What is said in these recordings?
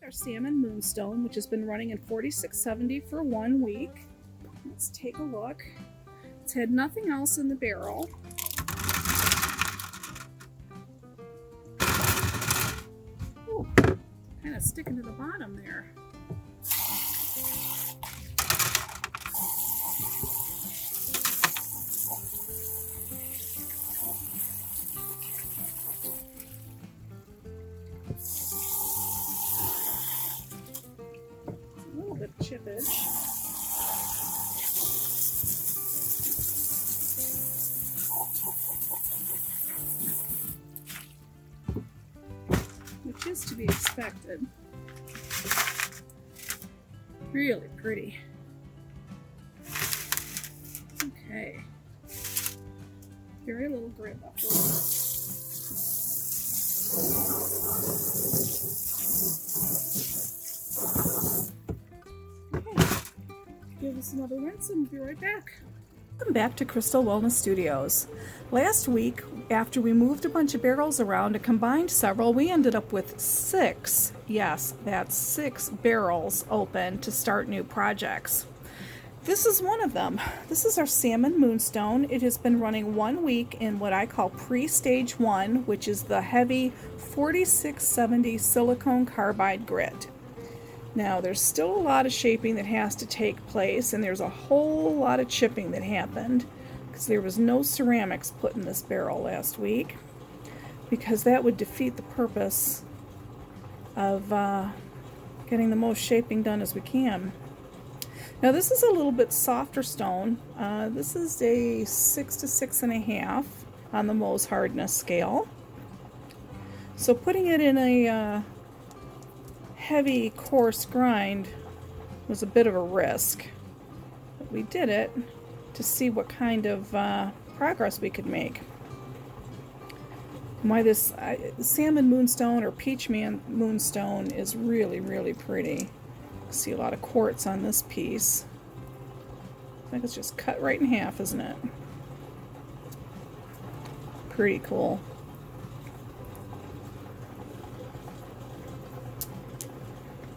Our Salmon Moonstone, which has been running in 4670 for 1 week. Let's take a look. It's had nothing else in the barrel. Ooh, kind of sticking to the bottom there. A little bit of chippage. Which is to be expected. Really pretty. Okay. Very little grit left over. Okay. Give this another rinse and we'll be right back. Welcome back to Crystal Wellness Studios. Last week, after we moved a bunch of barrels around and combined several, we ended up with 6, yes, that's 6 barrels open to start new projects. This is one of them. This is our Salmon Moonstone. It has been running 1 week in what I call pre-stage 1, which is the heavy 4670 silicone carbide grit. Now, there's still a lot of shaping that has to take place, and there's a whole lot of chipping that happened because there was no ceramics put in this barrel last week, because that would defeat the purpose of getting the most shaping done as we can. Now, this is a little bit softer stone. This is a 6 to 6.5 on the MOHS hardness scale. So putting it in a heavy, coarse grind was a bit of a risk, but we did it to see what kind of progress we could make. And why this Salmon Moonstone or Peach Moonstone is really, really pretty. See a lot of quartz on this piece. I think it's just cut right in half, isn't it? Pretty cool.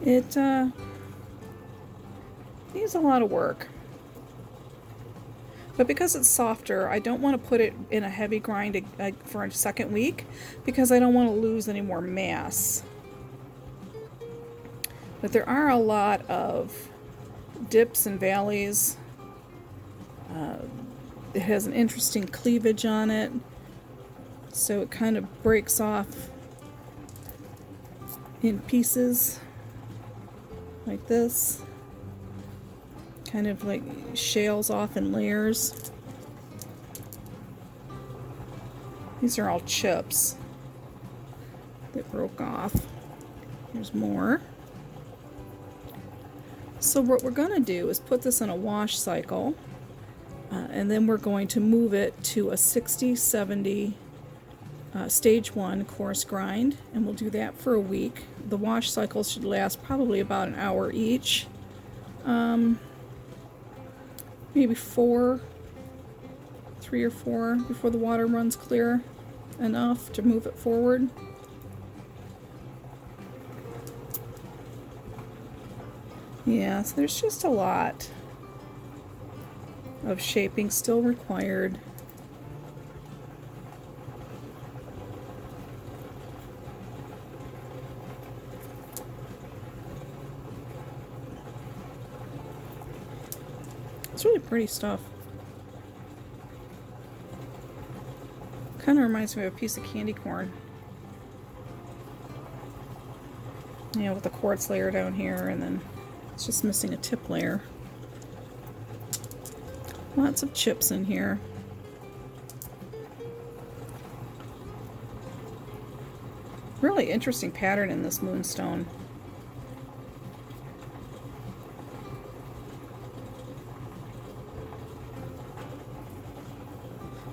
It needs a lot of work, but because it's softer, I don't want to put it in a heavy grind for a second week because I don't want to lose any more mass. But there are a lot of dips and valleys. It has an interesting cleavage on it, so it kind of breaks off in pieces. Like this, kind of like shales off in layers. These are all chips that broke off. There's more. So what we're going to do is put this in a wash cycle, and then we're going to move it to a 60-70 stage 1 coarse grind, and we'll do that for a week. The wash cycles should last probably about an hour each. Maybe 3 or 4 before the water runs clear enough to move it forward. Yeah, so there's just a lot of shaping still required. It's really pretty stuff. Kind of reminds me of a piece of candy corn. Yeah, with the quartz layer down here, and then it's just missing a tip layer. Lots of chips in here. Really interesting pattern in this moonstone.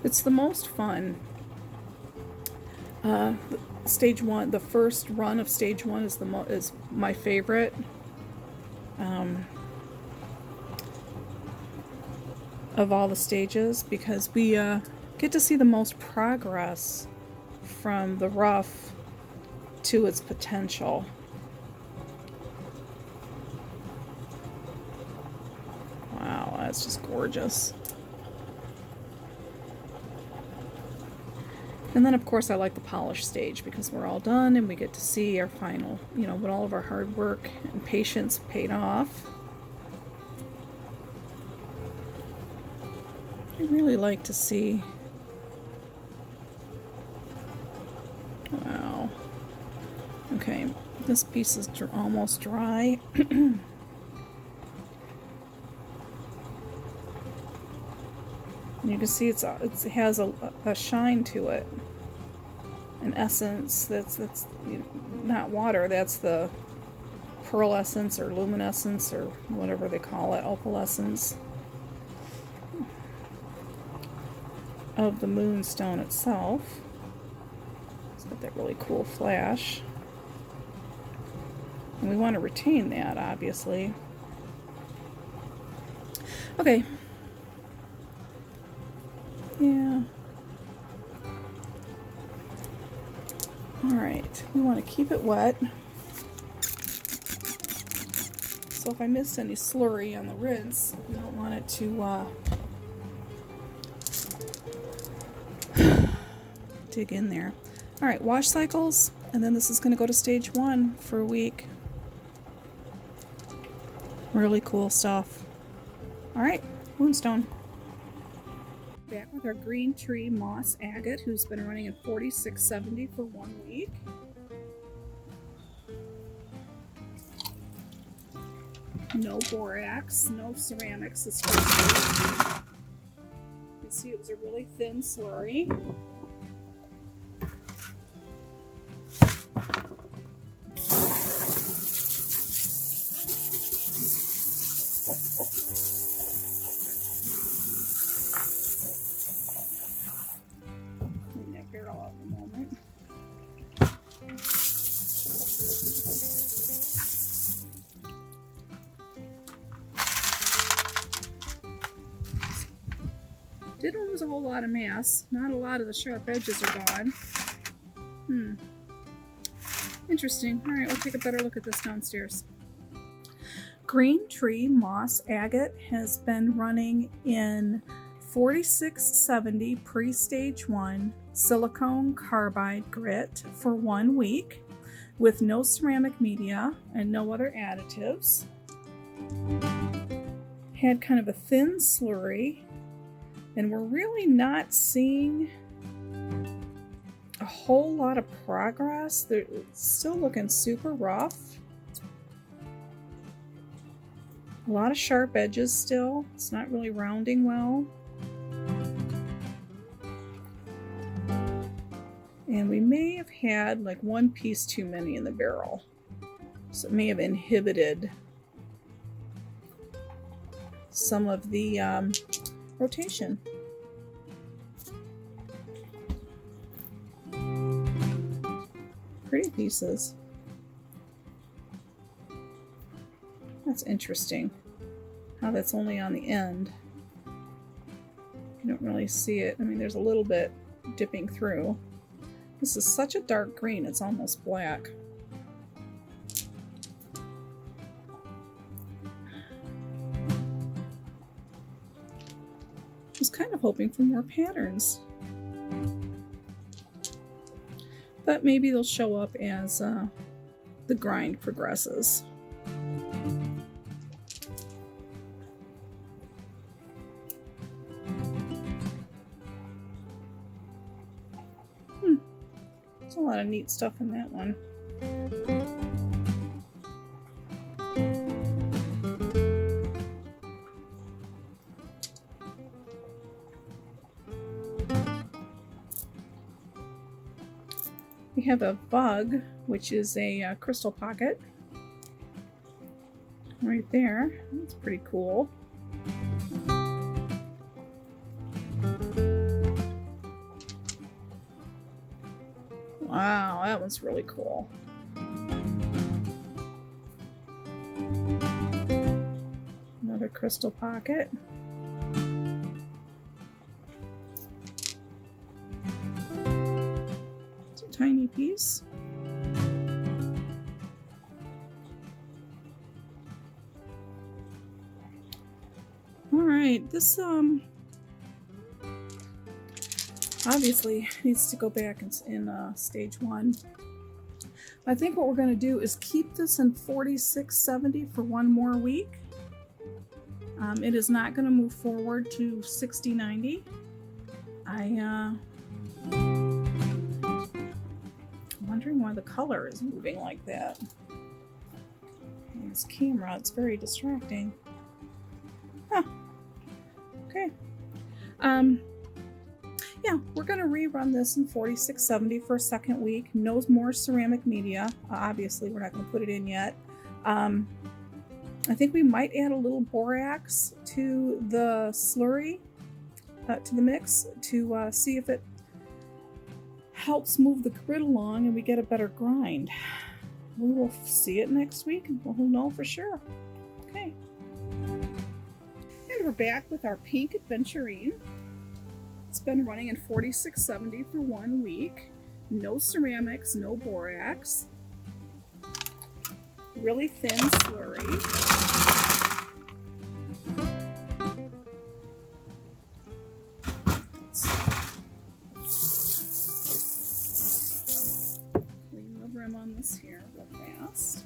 It's the most fun. Stage 1, the first run of stage 1 is my favorite. Of all the stages, because we get to see the most progress from the rough to its potential. it's just gorgeous. And then, of course, I like the polish stage because we're all done and we get to see our final, you know, when all of our hard work and patience paid off. I really like to see. Wow. Okay, this piece is almost dry. You can see it has a shine to it, an essence that's you know, not water. That's the pearlescence or luminescence or whatever they call it, opalescence of the Moonstone itself. It's got that really cool flash, and we want to retain that, obviously. Okay. Yeah. Alright, we want to keep it wet. So if I missed any slurry on the rinse, we don't want it to dig in there. Alright, wash cycles, and then this is going to go to stage 1 for a week. Really cool stuff. Alright, Moonstone. Back with our green tree moss agate, who's been running at 46.70 for 1 week. No borax, no ceramics this first week. You can see it was a really thin slurry. Didn't lose a whole lot of mass. Not a lot of the sharp edges are gone. Interesting. Alright, we'll take a better look at this downstairs. Green Tree Moss Agate has been running in 46.70 pre-stage 1 silicone carbide grit for 1 week with no ceramic media and no other additives. Had kind of a thin slurry. And we're really not seeing a whole lot of progress. It's still looking super rough. A lot of sharp edges still. It's not really rounding well. And we may have had like 1 piece too many in the barrel. So it may have inhibited some of the rotation. Pretty pieces. That's interesting. How that's only on the end. You don't really see it. I mean, there's a little bit dipping through. This is such a dark green, it's almost black. I was kind of hoping for more patterns. But maybe they'll show up as the grind progresses. There's a lot of neat stuff in that one. We have a bug, which is a crystal pocket right there. That's pretty cool. Wow, that one's really cool. Another crystal pocket. Tiny piece. All right, this obviously needs to go back in stage 1. I think what we're going to do is keep this in 4670 for one more week. It is not going to move forward to 6090. I'm wondering why the color is moving like that. And this camera, it's very distracting. Huh. Okay. Yeah, we're going to rerun this in 4670 for a second week. No more ceramic media. Obviously, we're not going to put it in yet. I think we might add a little borax to the slurry, to the mix, to see if it helps move the grit along and we get a better grind. We will see it next week and we'll know for sure. Okay. And we're back with our pink Aventurine. It's been running in 4670 for 1 week. No ceramics, no borax. Really thin slurry. Clean the rim on this here real fast.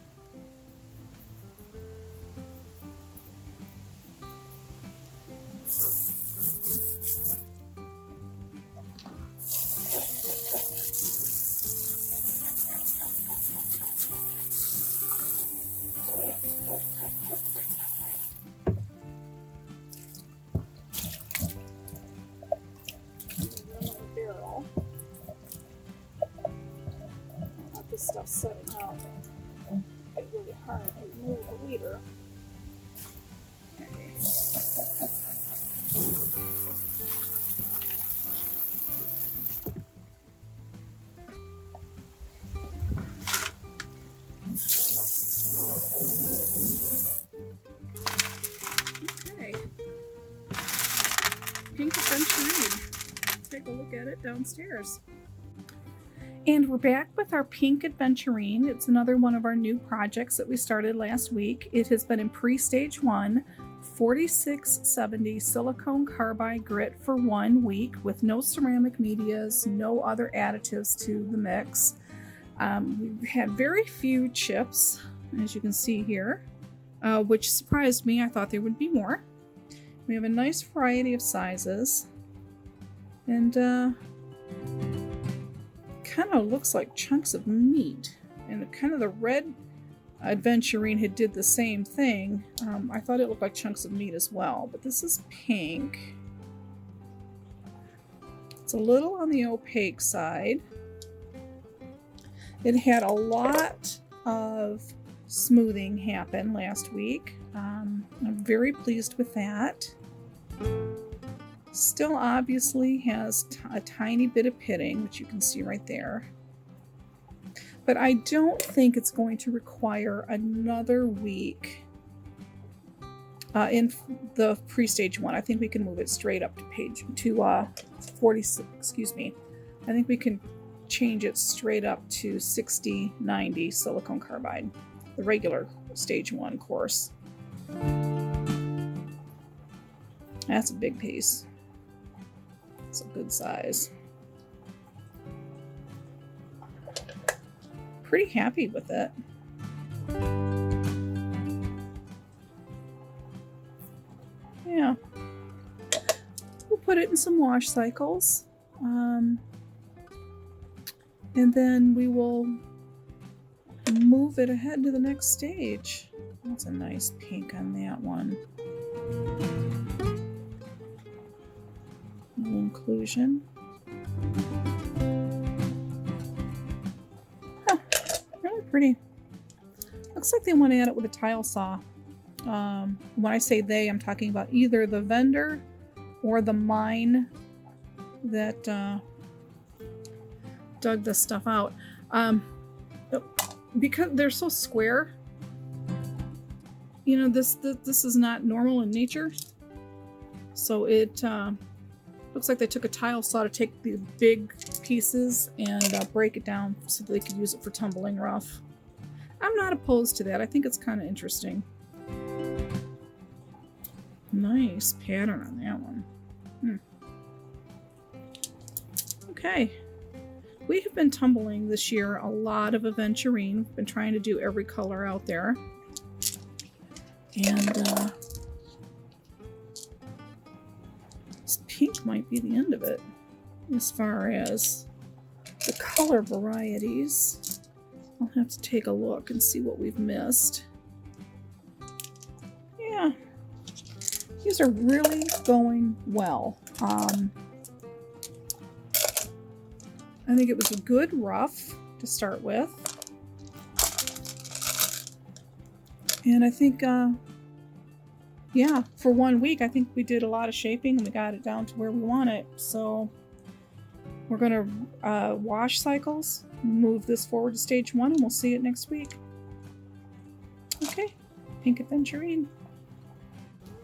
This stuff's setting up. It's really hard to move the leader. Okay. Okay. Pink Aventurine. Take a look at it downstairs. And we're back with our pink Aventurine. It's another one of our new projects that we started last week. It has been in pre-stage 1, 4670 silicone carbide grit for 1 week with no ceramic medias, no other additives to the mix. We've had very few chips, as you can see here, which surprised me. I thought there would be more. We have a nice variety of sizes. And kind of looks like chunks of meat, and kind of the red Aventurine had did the same thing. I thought it looked like chunks of meat as well, but this is pink. It's a little on the opaque side. It had a lot of smoothing happen last week. I'm very pleased with that. Still obviously has a tiny bit of pitting, which you can see right there. But I don't think it's going to require another week in the pre-stage 1. I think we can move it straight up to 46, excuse me. I think we can change it straight up to 6090 silicone carbide, the regular stage 1 course. That's a big piece. It's a good size. Pretty happy with it. Yeah. We'll put it in some wash cycles. And then we will move it ahead to the next stage. That's a nice pink on that one. Inclusion. Huh, really pretty. Looks like they went at it with a tile saw. When I say they, I'm talking about either the vendor or the mine that dug this stuff out. Because they're so square, you know, this is not normal in nature. So it looks like they took a tile saw to take the big pieces and break it down so that they could use it for tumbling rough. I'm not opposed to that. I think it's kind of interesting. Nice pattern on that one. Okay. We have been tumbling this year a lot of Aventurine. We've been trying to do every color out there. And this pink might be the end of it as far as the color varieties. I'll have to take a look and see what we've missed. Yeah, these are really going well. I think it was a good rough to start with. And I think, yeah, for 1 week, I think we did a lot of shaping and we got it down to where we want it. So we're going to wash cycles, move this forward to stage 1, and we'll see it next week. Okay, pink Aventurine.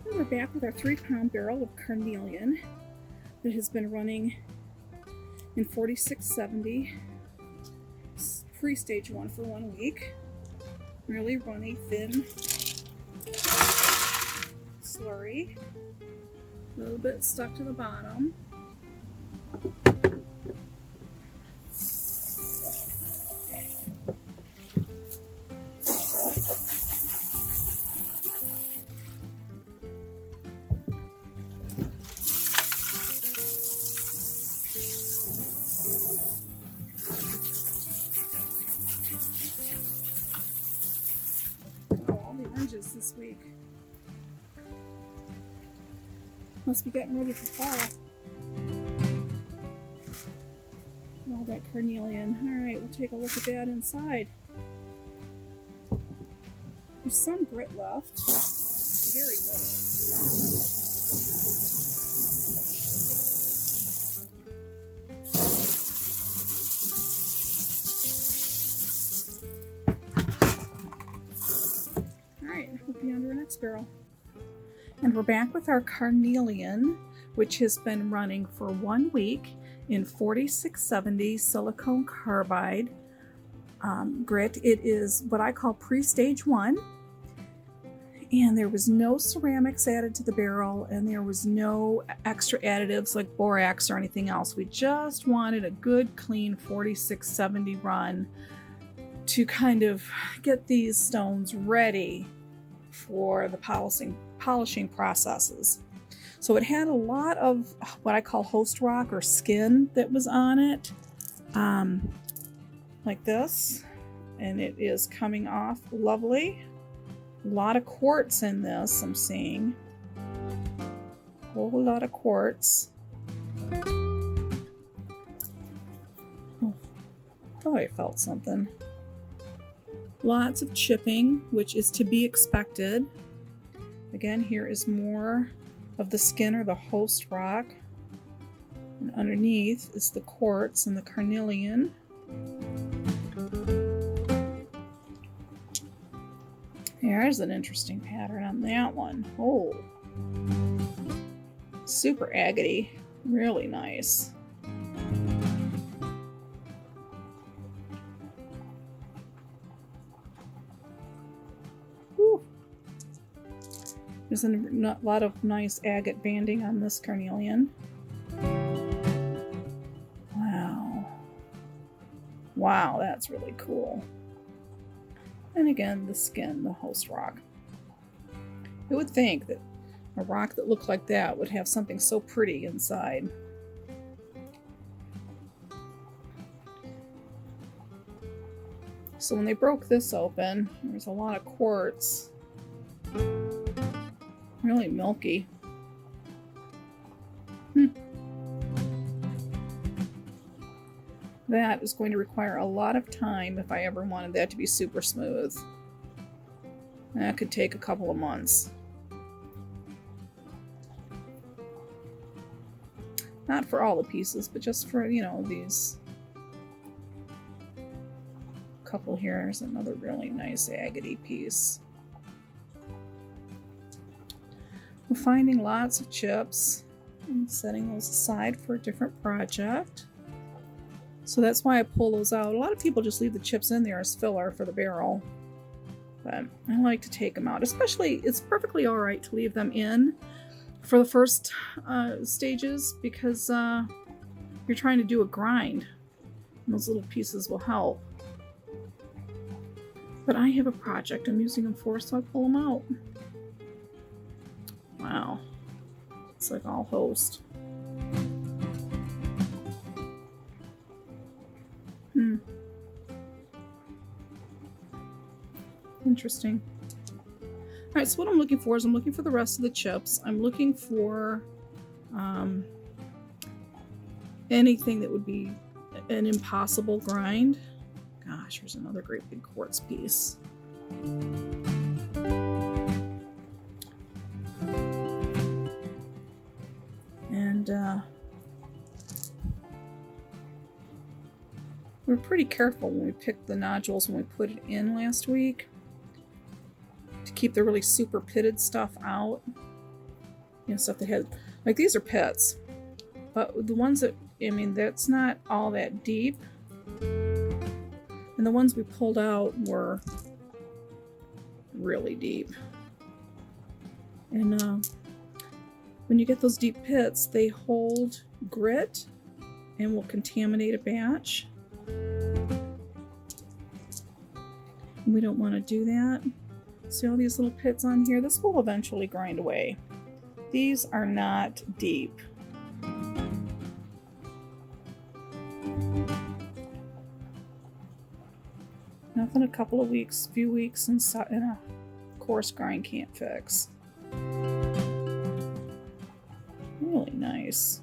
And we're back with our 3-pound barrel of Carnelian that has been running in 4670 pre-stage 1 for 1 week. Really runny, thin slurry. A little bit stuck to the bottom. This week. Must be getting ready for fall. All that Carnelian. Alright, we'll take a look at that inside. There's some grit left. Very little. We'll be under our next barrel. And we're back with our Carnelian, which has been running for 1 week in 4670 silicone carbide grit. It is what I call pre-stage 1. And there was no ceramics added to the barrel, and there was no extra additives like borax or anything else. We just wanted a good, clean 4670 run to kind of get these stones ready for the polishing processes. So it had a lot of what I call host rock or skin that was on it, like this, and it is coming off lovely. A lot of quartz in this, I'm seeing. A whole lot of quartz. Oh, thought I felt something. Lots of chipping, which is to be expected. Again, here is more of the skin or the host rock. And underneath is the quartz and the Carnelian. There's an interesting pattern on that one. Oh, super agate, really nice. Whew. There's a lot of nice agate banding on this Carnelian. Wow, that's really cool. And again, the skin, the host rock. You would think that a rock that looked like that would have something so pretty inside. So when they broke this open, there's a lot of quartz. Really milky. That is going to require a lot of time if I ever wanted that to be super smooth. That could take a couple of months. Not for all the pieces, but just for, you know, these couple here. There's another really nice agate piece. We're finding lots of chips and setting those aside for a different project. So that's why I pull those out. A lot of people just leave the chips in there as filler for the barrel. But I like to take them out. Especially, it's perfectly alright to leave them in for the first stages, because you're trying to do a grind. And those little pieces will help. But I have a project I'm using them for, so I pull them out. Wow. It's like all host. Interesting. Alright, so what I'm looking for is I'm looking for the rest of the chips. I'm looking for anything that would be an impossible grind. Gosh, here's another great big quartz piece. And we were pretty careful when we picked the nodules when we put it in last week to keep the really super pitted stuff out. You know, stuff that had, like, these are pits, but the ones that, I mean, that's not all that deep. And the ones we pulled out were really deep. And when you get those deep pits, they hold grit and will contaminate a batch. And we don't want to do that. See all these little pits on here? This will eventually grind away. These are not deep. Nothing a couple of weeks, few weeks in a coarse grind can't fix. Really nice.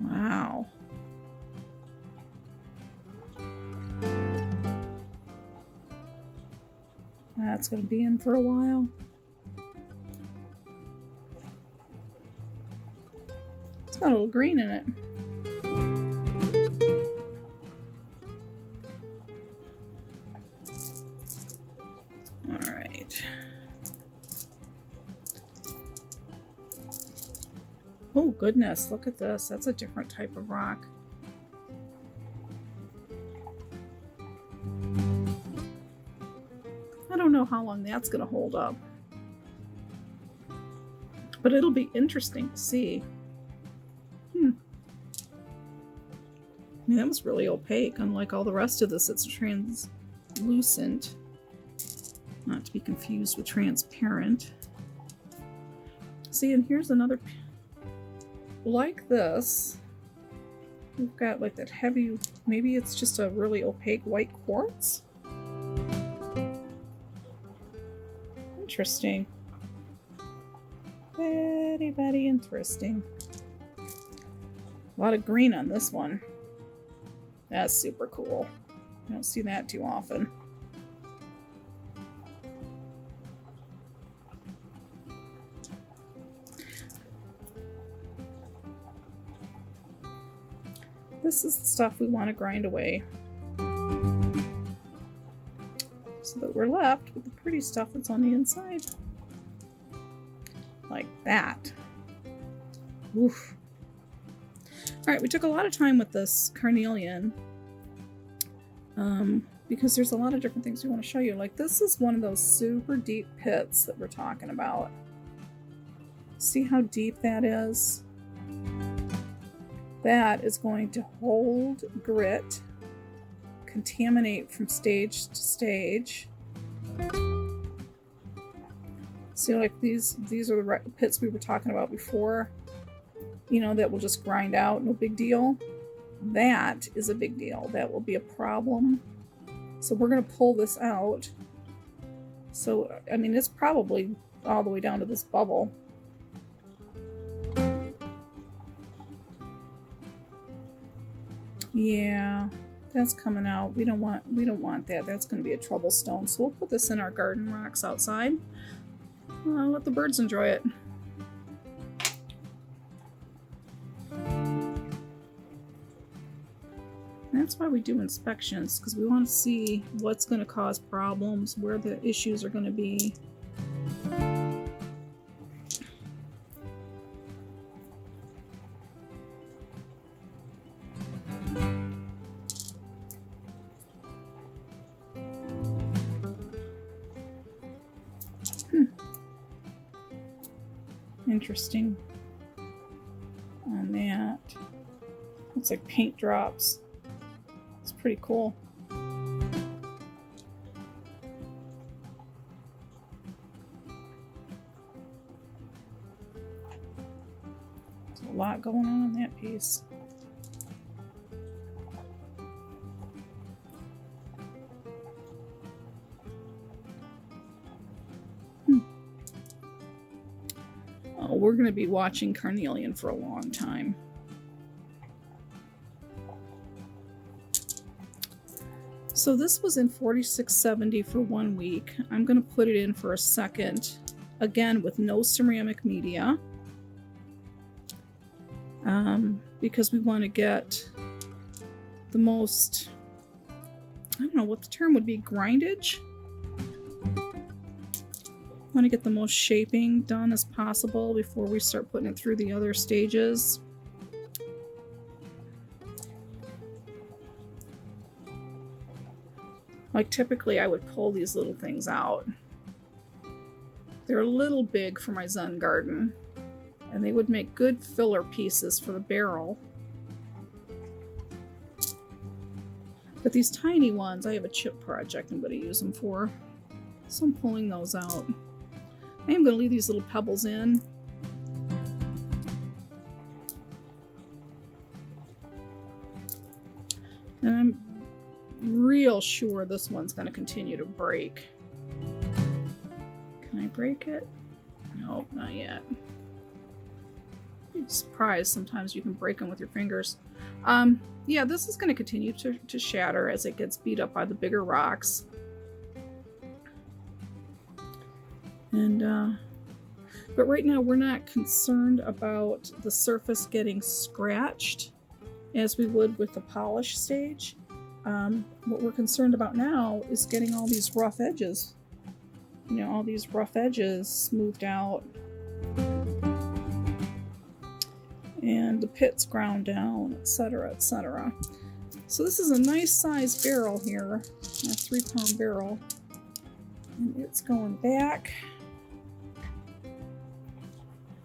Wow. That's going to be in for a while. It's got a little green in it. Oh goodness, look at this. That's a different type of rock. I don't know how long that's going to hold up. But it'll be interesting to see. I mean, that was really opaque. Unlike all the rest of this, it's translucent. Not to be confused with transparent. See, and here's another... Like this, we've got like that heavy, maybe it's just a really opaque white quartz. Interesting. Very, very interesting. A lot of green on this one. That's super cool. I don't see that too often. This is the stuff we want to grind away so that we're left with the pretty stuff that's on the inside. Like that. Oof. Alright, we took a lot of time with this carnelian because there's a lot of different things we want to show you. Like, this is one of those super deep pits that we're talking about. See how deep that is? That is going to hold grit, contaminate from stage to stage. See, like these are the pits we were talking about before, you know, that will just grind out, no big deal. That is a big deal. That will be a problem. So we're going to pull this out. So, I mean, it's probably all the way down to this bubble. Yeah, that's coming out. We don't want that. That's going to be a trouble stone. So we'll put this in our garden rocks outside. Let the birds enjoy it. That's why we do inspections, because we want to see what's going to cause problems, where the issues are going to be. interesting on that. Looks like paint drops. It's pretty cool. There's a lot going on in that piece. We're going to be watching Carnelian for a long time. So this was in 4670 for 1 week. I'm going to put it in for a second, again with no ceramic media, because we want to get the most, I don't know what the term would be, grindage. Want to get the most shaping done as possible before we start putting it through the other stages. Like typically I would pull these little things out. They're a little big for my Zen garden, and they would make good filler pieces for the barrel. But these tiny ones, I have a chip project I'm going to use them for, so I'm pulling those out. I am going to leave these little pebbles in. And I'm real sure this one's going to continue to break. Can I break it? Nope, not yet. I'm surprised sometimes you can break them with your fingers. Yeah, this is going to continue to shatter as it gets beat up by the bigger rocks. And but right now we're not concerned about the surface getting scratched as we would with the polish stage. What we're concerned about now is getting all these rough edges, you know, all these rough edges smoothed out and the pits ground down, etc., etc. So this is a nice size barrel here, a 3-pound barrel, and it's going back.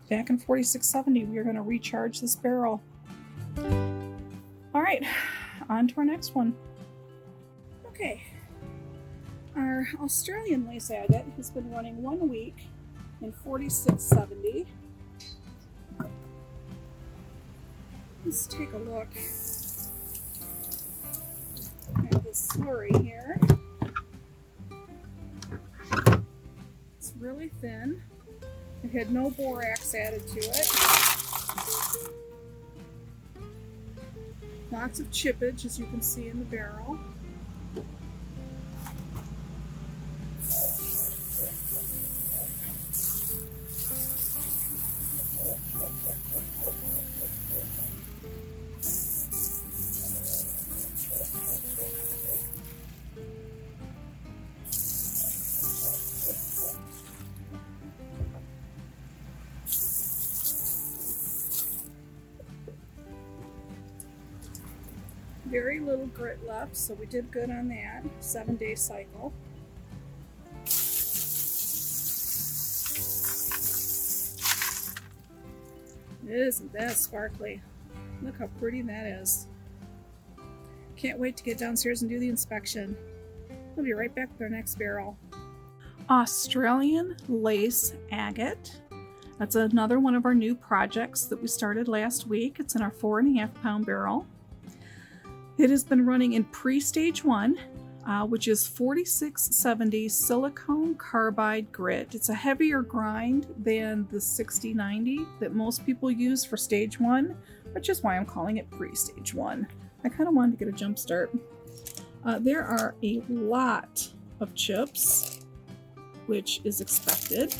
Back in 4670, we are going to recharge this barrel. All right, on to our next one. Okay, our Australian lace agate has been running 1 week in 4670. Let's take a look at this slurry here. It's really thin. It had no borax added to it. Lots of chippage, as you can see in the barrel. Very little grit left, so we did good on that. 7-day cycle. Isn't that sparkly? Look how pretty that is. Can't wait to get downstairs and do the inspection. We'll be right back with our next barrel. Australian lace agate. That's another one of our new projects that we started last week. It's in our 4.5-pound barrel. It has been running in pre-stage 1, which is 4670 silicone carbide grit. It's a heavier grind than the 6090 that most people use for stage 1, which is why I'm calling it pre-stage 1. I kind of wanted to get a jump start. There are a lot of chips, which is expected.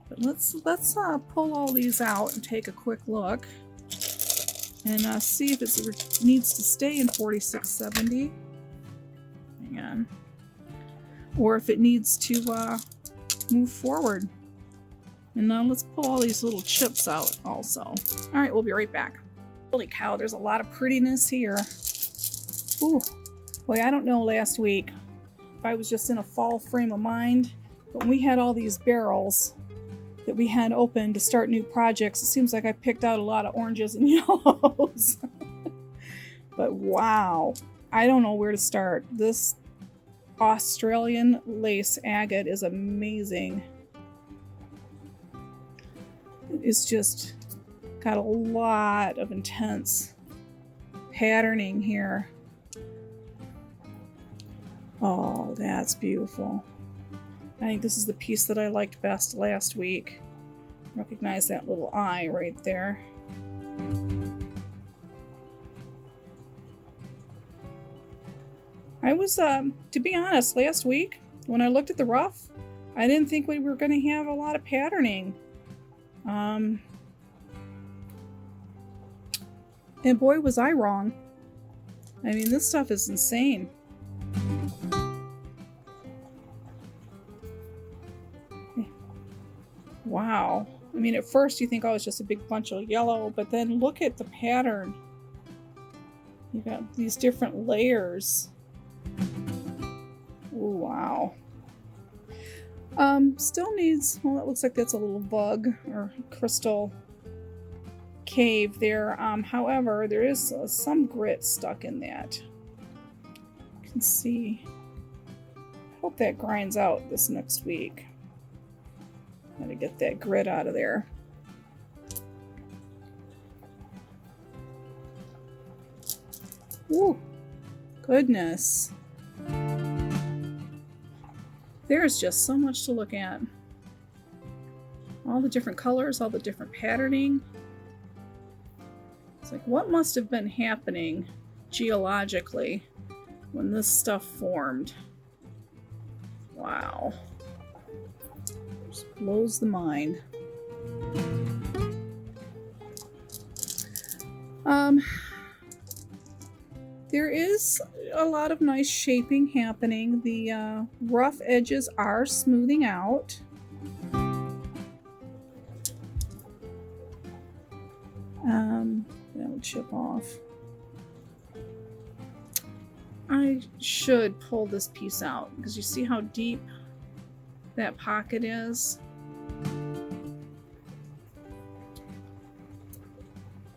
But let's pull all these out and take a quick look and see if it needs to stay in 4670. Hang on. Or if it needs to move forward. And now let's pull all these little chips out also. All right, we'll be right back. Holy cow, there's a lot of prettiness here. Ooh, boy, I don't know last week if I was just in a fall frame of mind, but when we had all these barrels that we had open to start new projects. It seems like I picked out a lot of oranges and yellows. But wow, I don't know where to start. This Australian lace agate is amazing. It's just got a lot of intense patterning here. Oh, that's beautiful. I think this is the piece that I liked best last week. Recognize that little eye right there. I was, to be honest, last week, when I looked at the rough, I didn't think we were going to have a lot of patterning. And boy, was I wrong. I mean, this stuff is insane. Wow. I mean, at first you think, oh, it's just a big bunch of yellow, but then look at the pattern. You got these different layers. Ooh, wow. Still needs, well, it looks like that's a little bug or crystal cave there. However, there is some grit stuck in that. You can see. I hope that grinds out this next week. Gotta get that grit out of there. Ooh, goodness. There's just so much to look at. All the different colors, all the different patterning. It's like, what must have been happening geologically when this stuff formed? Wow. Just blows the mind. There is a lot of nice shaping happening. The rough edges are smoothing out. That would chip off. I should pull this piece out because you see how deep that pocket is?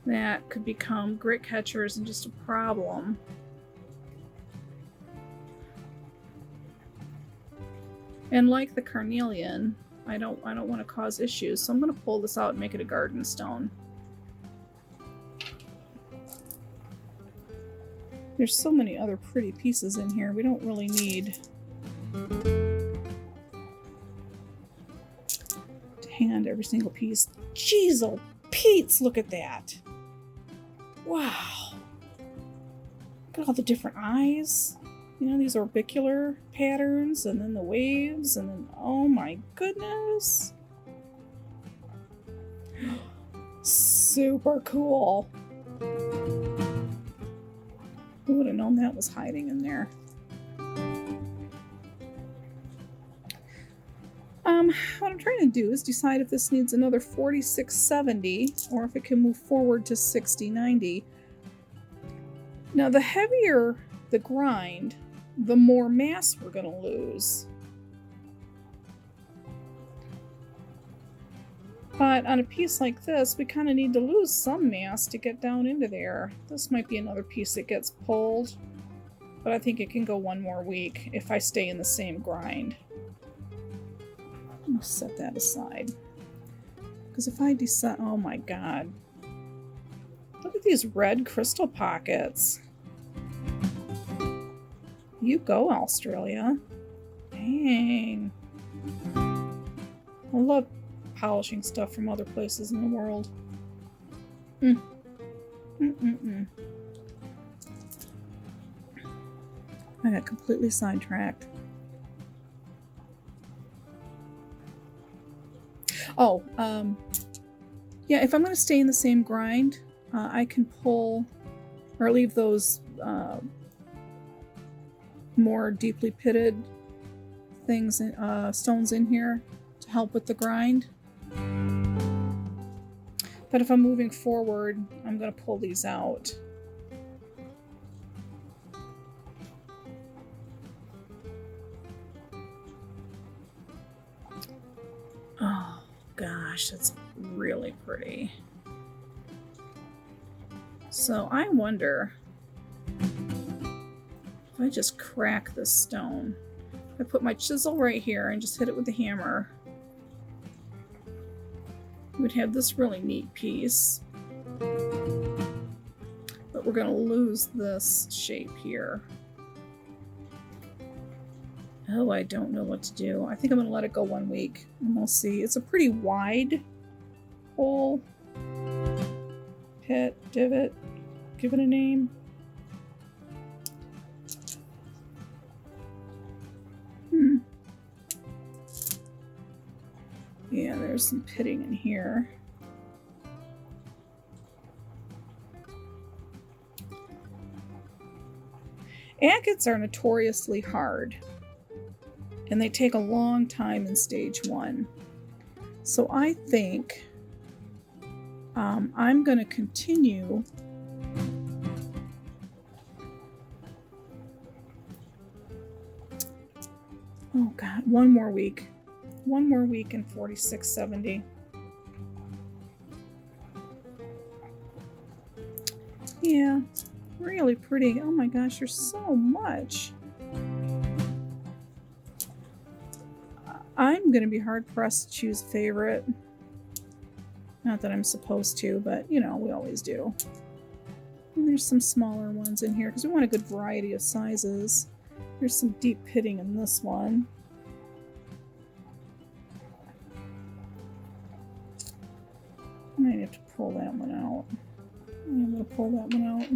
That could become grit catchers and just a problem. And like the Carnelian, I don't want to cause issues, so I'm going to pull this out and make it a garden stone. There's so many other pretty pieces in here. We don't really need to hand every single piece. Jeez, oh Pete's, look at that. Wow. Look at all the different eyes. You know, these orbicular patterns, and then the waves, and then, oh my goodness. Super cool. Who would have known that was hiding in there? What I'm trying to do is decide if this needs another 4670 or if it can move forward to 6090. Now, the heavier the grind, the more mass we're going to lose. But on a piece like this, we kind of need to lose some mass to get down into there. This might be another piece that gets pulled, but I think it can go one more week if I stay in the same grind. I'll set that aside. Because if I decide, oh my god. Look at these red crystal pockets. You go, Australia. Dang. I love polishing stuff from other places in the world. I got completely sidetracked. Oh, yeah, if I'm going to stay in the same grind, I can pull or leave those more deeply pitted things, stones in here to help with the grind. But if I'm moving forward, I'm going to pull these out. Oh, God. gosh, it's really pretty. So I wonder if I just crack this stone. I put my chisel right here and just hit it with the hammer. We'd have this really neat piece. But we're going to lose this shape here. Oh, I don't know what to do. I think I'm going to let it go 1 week and we'll see. It's a pretty wide hole. Pit, divot, give it a name. Yeah, there's some pitting in here. Agates are notoriously hard, and they take a long time in stage 1. So I think I'm going to continue oh god, 1 more week. 1 more week in 4670. Yeah, really pretty. Oh my gosh, there's so much. I'm going to be hard pressed to choose a favorite. Not that I'm supposed to, but you know, we always do. And there's some smaller ones in here because we want a good variety of sizes. There's some deep pitting in this one. I might have to pull that one out. I'm going to pull that one out.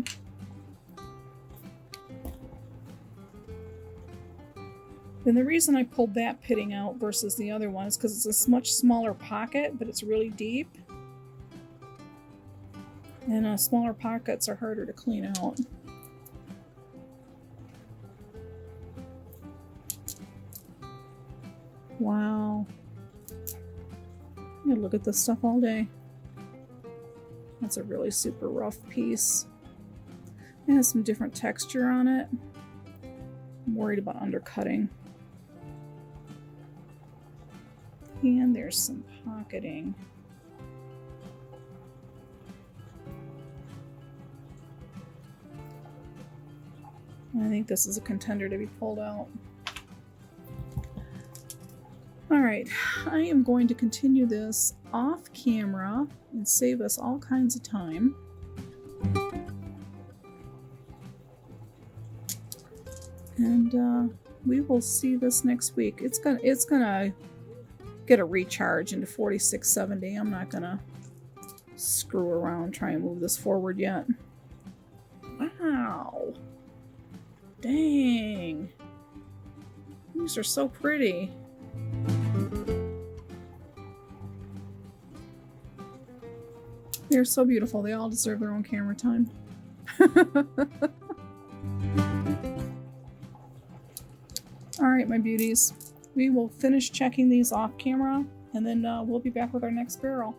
And the reason I pulled that pitting out versus the other one is because it's a much smaller pocket, but it's really deep. And smaller pockets are harder to clean out. Wow. I'm going to look at this stuff all day. That's a really super rough piece. It has some different texture on it. I'm worried about undercutting. And there's some pocketing. I think this is a contender to be pulled out. Alright, I am going to continue this off camera and save us all kinds of time. And we will see this next week. It's gonna get a recharge into 4670. I'm not gonna screw around trying to move this forward yet. Wow. Dang. These are so pretty. They're so beautiful. They all deserve their own camera time. Alright, my beauties. We will finish checking these off camera, and then we'll be back with our next barrel.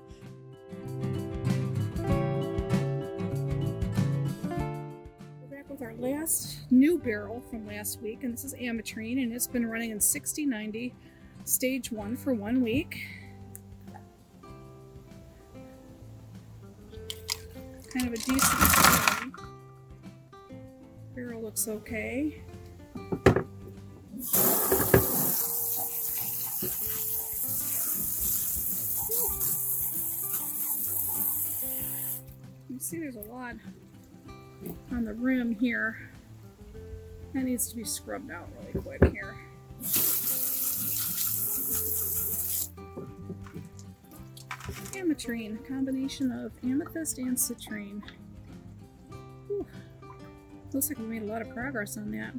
We're back with our last new barrel from last week, and this is Ametrine, and it's been running in 6090 stage 1 for 1 week. Kind of a decent barrel. Barrel looks okay. You see there's a lot on the rim here. That needs to be scrubbed out really quick here. Ametrine, a combination of amethyst and citrine. Whew. Looks like we made a lot of progress on that.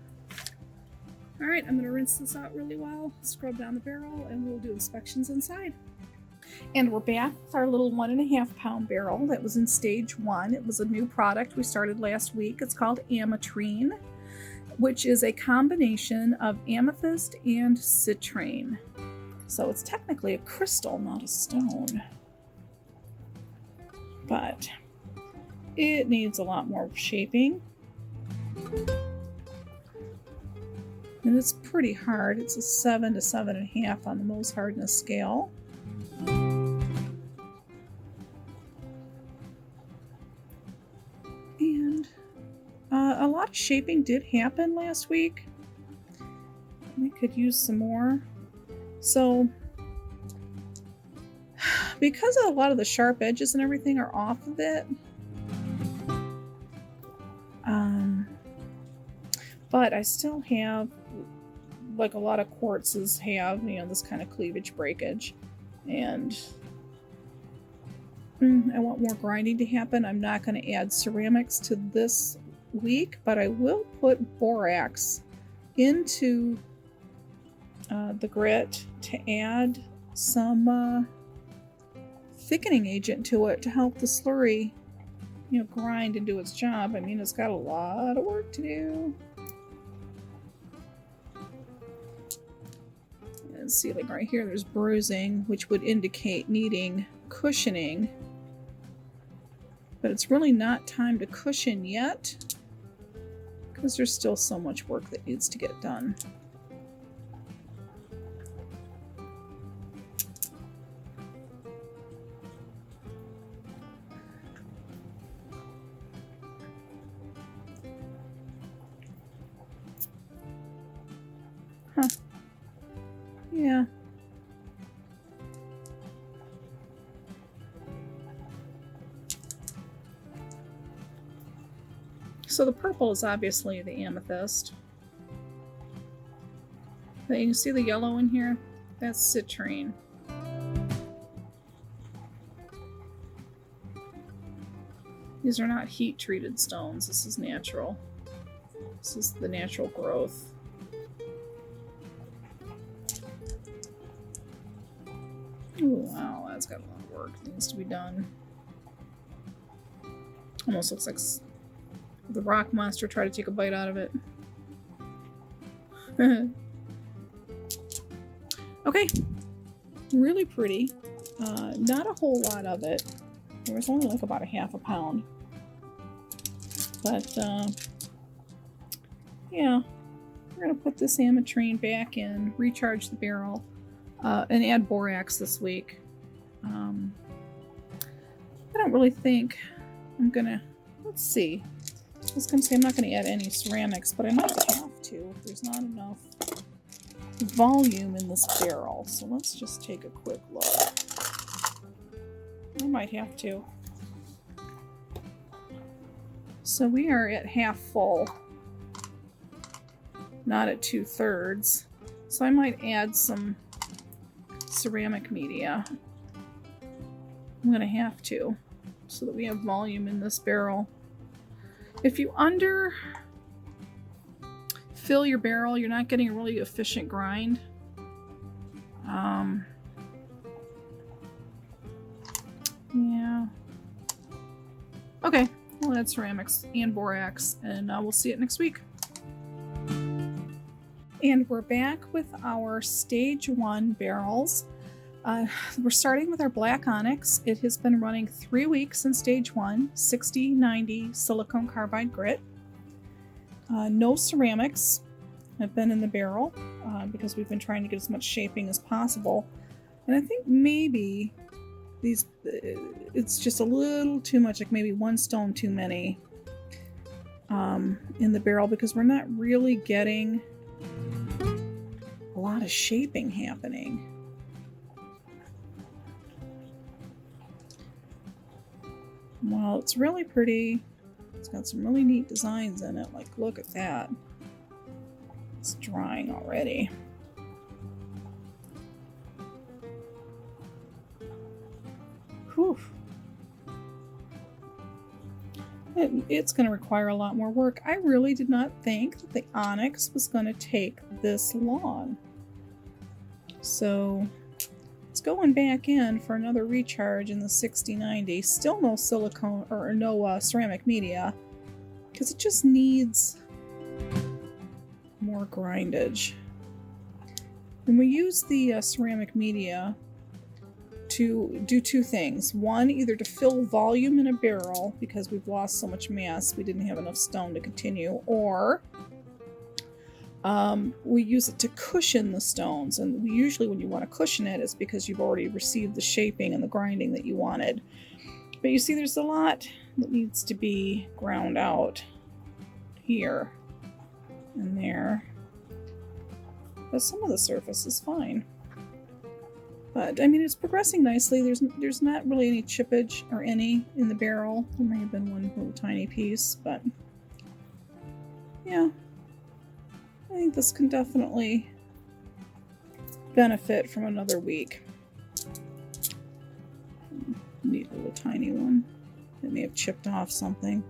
Alright, I'm going to rinse this out really well, scrub down the barrel, and we'll do inspections inside. And we're back with our little 1.5 pound barrel that was in stage 1. It was a new product we started last week. It's called Ametrine, which is a combination of amethyst and citrine. So it's technically a crystal, not a stone. But it needs a lot more shaping. And it's pretty hard. It's a 7 to 7.5 on the MOHS hardness scale. a lot of shaping did happen last week. We could use some more. So, because a lot of the sharp edges and everything are off of it, but I still have, like a lot of quartzes have, you know, this kind of cleavage breakage, and I want more grinding to happen. I'm not going to add ceramics to this week, but I will put borax into the grit to add some thickening agent to it to help the slurry, you know, grind and do its job. I mean, it's got a lot of work to do. And see, like right here, there's bruising, which would indicate needing cushioning. But it's really not time to cushion yet, because there's still so much work that needs to get done. Huh. Yeah. So the purple is obviously the amethyst. But you can see the yellow in here? That's citrine. These are not heat-treated stones. This is natural. This is the natural growth. Ooh, wow, that's got a lot of work that needs to be done. Almost looks like the rock monster tried to take a bite out of it. Okay, really pretty. Not a whole lot of it. There was only like about a half a pound. But, yeah, we're going to put this Ametrine back in, recharge the barrel, and add borax this week. I don't really think I'm going to, let's see. I was going to say I'm not going to add any ceramics, but I might have to if there's not enough volume in this barrel. So let's just take a quick look. I might have to. So we are at half full, not at 2/3. So I might add some ceramic media. I'm going to have to, so that we have volume in this barrel. If you under fill your barrel, you're not getting a really efficient grind. Yeah. Okay, we'll add ceramics and borax, and we'll see it next week. And we're back with our stage 1 barrels. We're starting with our black onyx. It has been running 3 weeks in stage 1, 60/90 silicone carbide grit. No ceramics have been in the barrel because we've been trying to get as much shaping as possible. And I think maybe it's just a little too much, like maybe one stone too many in the barrel, because we're not really getting a lot of shaping happening. Well, it's really pretty. It's got some really neat designs in it. Like, look at that. It's drying already. Whew. It's going to require a lot more work. I really did not think that the Onyx was going to take this long. So it's going back in for another recharge in the 60/90. Still no silicone or no ceramic media, because it just needs more grindage. And we use the ceramic media to do two things. One, either to fill volume in a barrel because we've lost so much mass, we didn't have enough stone to continue, or we use it to cushion the stones. And usually when you want to cushion it, it's because you've already received the shaping and the grinding that you wanted. But you see, there's a lot that needs to be ground out here and there. But some of the surface is fine. But I mean, it's progressing nicely. There's not really any chippage or any in the barrel. There may have been one little tiny piece, but yeah, I think this can definitely benefit from another week. Neat little tiny one. It may have chipped off something.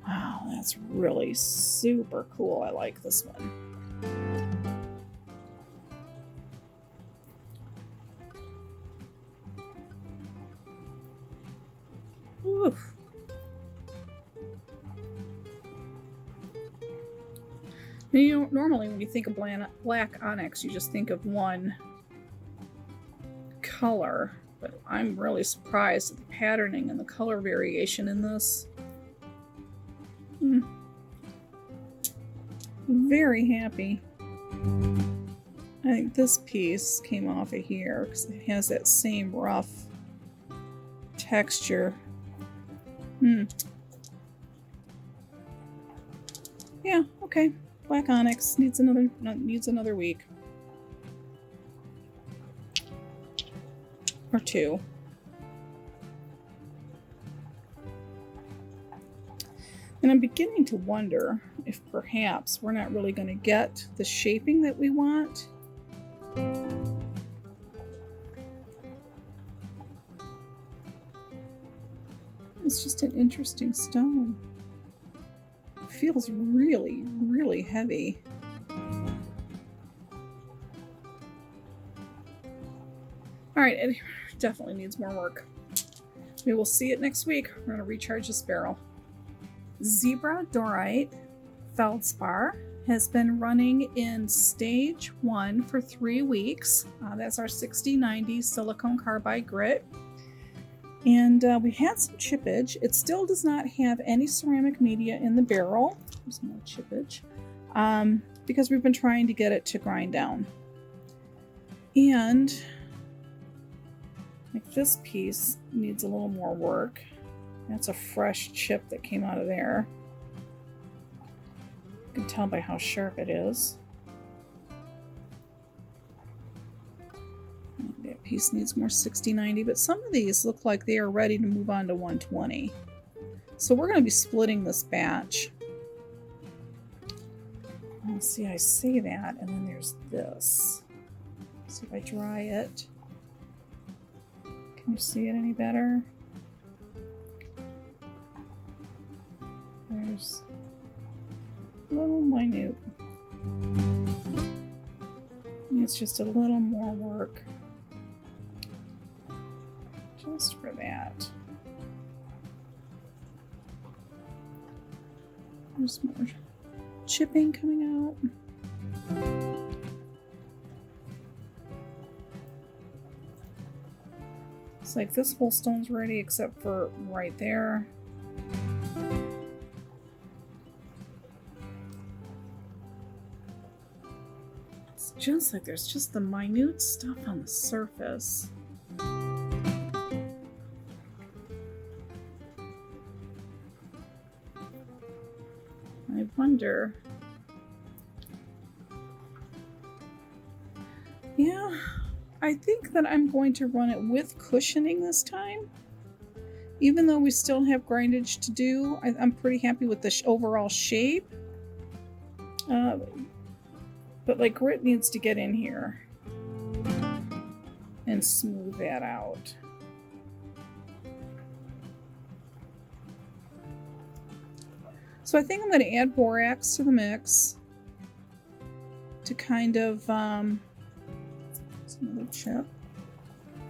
Wow, that's really super cool. I like this one. Oof. You know, normally when you think of black onyx, you just think of one color, but I'm really surprised at the patterning and the color variation in this. Very happy. I think this piece came off of here because it has that same rough texture. Yeah, okay. Black onyx needs another week. Or two. And I'm beginning to wonder if perhaps we're not really going to get the shaping that we want. It's just an interesting stone. It feels really, really heavy. Alright, it definitely needs more work. We will see it next week. We're going to recharge this barrel. Zebradorite Feldspar has been running in stage 1 for 3 weeks. That's our 6090 silicone carbide grit. And we had some chippage. It still does not have any ceramic media in the barrel. There's more chippage. Because we've been trying to get it to grind down. And like this piece needs a little more work. That's a fresh chip that came out of there. You can tell by how sharp it is. That piece needs more 6090, but some of these look like they are ready to move on to 120. So we're going to be splitting this batch. Let's see, I say that, and then there's this. See if I dry it. Can you see it any better? There's a little minute. It's just a little more work. Just for that. There's more chipping coming out. It's like this whole stone's ready except for right there. It's just like there's just the minute stuff on the surface. I wonder. Yeah, I think that I'm going to run it with cushioning this time. Even though we still have grindage to do, I'm pretty happy with the overall shape. But like grit needs to get in here and smooth that out. So I think I'm going to add borax to the mix to kind of another chip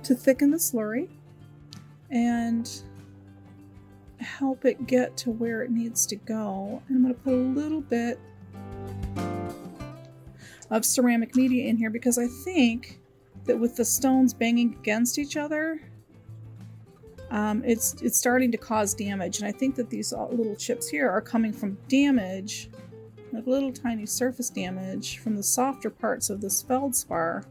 to thicken the slurry and help it get to where it needs to go. And I'm going to put a little bit of ceramic media in here because I think that with the stones banging against each other, it's starting to cause damage, and I think that these little chips here are coming from damage, like little tiny surface damage from the softer parts of this feldspar.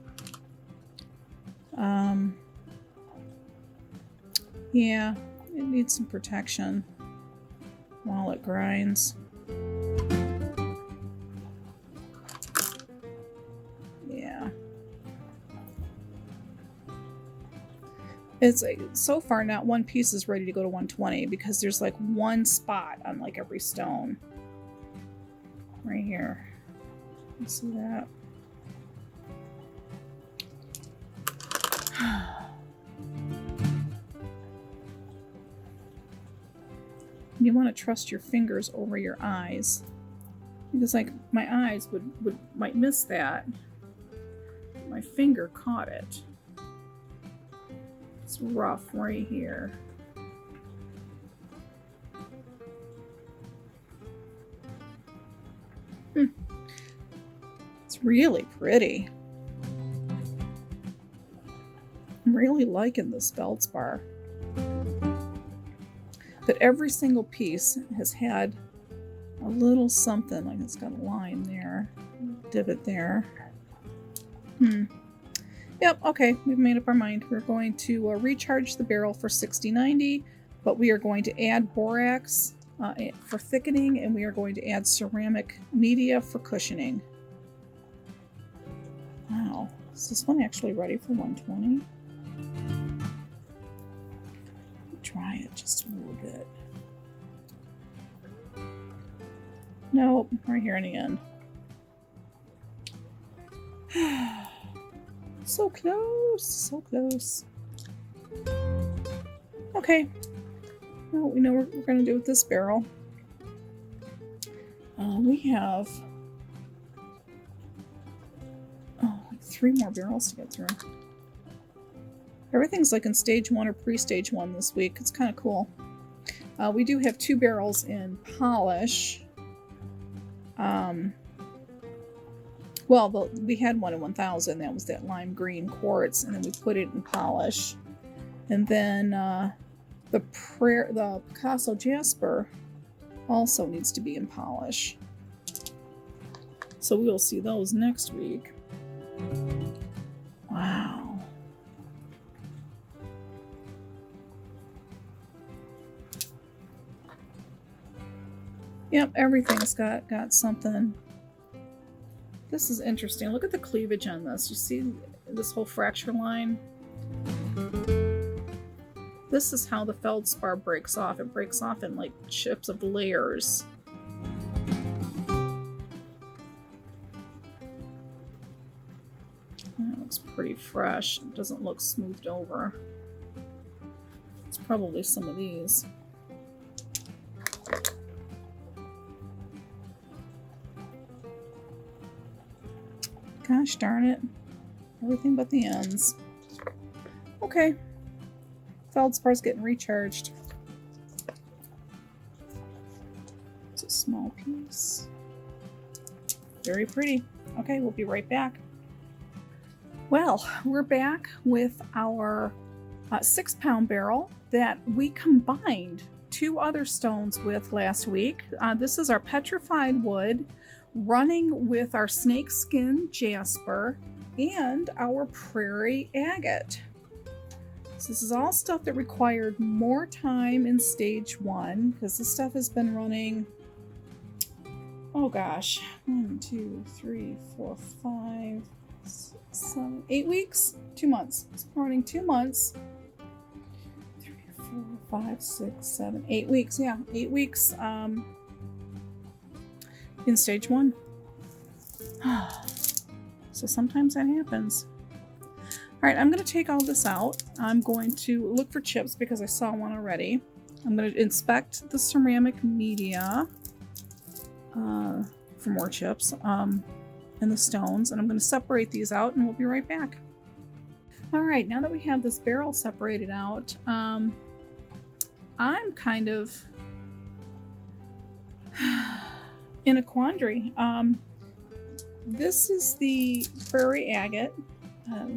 Yeah, it needs some protection while it grinds. It's so far not one piece is ready to go to 120 because there's like one spot on like every stone. Right here. You see that? You want to trust your fingers over your eyes. Because like my eyes might miss that. My finger caught it. It's rough right here. It's really pretty. I'm really liking this feldspar. But every single piece has had a little something, like it's got a line there, divot there. Yep, okay, we've made up our mind. We're going to recharge the barrel for 6090, but we are going to add borax for thickening, and we are going to add ceramic media for cushioning. Wow, is this one actually ready for 120? Try it just a little bit. Nope, right here in the end. So close, so close. Okay, now we know what we're going to do with this barrel. We have like 3 more barrels to get through. Everything's like in stage 1 or pre-stage 1 this week. It's kind of cool. We do have 2 barrels in polish. Well, we had one in 1000. That was that lime green quartz, and then we put it in polish. And then the Picasso Jasper also needs to be in polish. So we will see those next week. Wow. Yep, everything's got something. This is interesting. Look at the cleavage on this. You see this whole fracture line? This is how the feldspar breaks off. It breaks off in like chips of layers. That looks pretty fresh. It doesn't look smoothed over. It's probably some of these. Gosh darn it. Everything but the ends. Okay. Feldspar's getting recharged. It's a small piece. Very pretty. Okay, we'll be right back. Well, we're back with our 6-pound barrel that we combined 2 other stones with last week. This is our Petrified Wood, running with our Snakeskin Jasper and our Prairie Agate. So this is all stuff that required more time in stage 1 because this stuff has been running, oh gosh, 1, 2, 3, 4, 5, 6, 7, 8 weeks? 2 months. It's been running 2 months. 3, 4, 5, 6, 7, 8 weeks. Yeah, 8 weeks in stage 1. So sometimes that happens. All right, I'm going to take all this out. I'm going to look for chips because I saw one already. I'm going to inspect the ceramic media for more chips and the stones, and I'm going to separate these out, and we'll be right back. All right, now that we have this barrel separated out, I'm kind of in a quandary. This is the Prairie Agate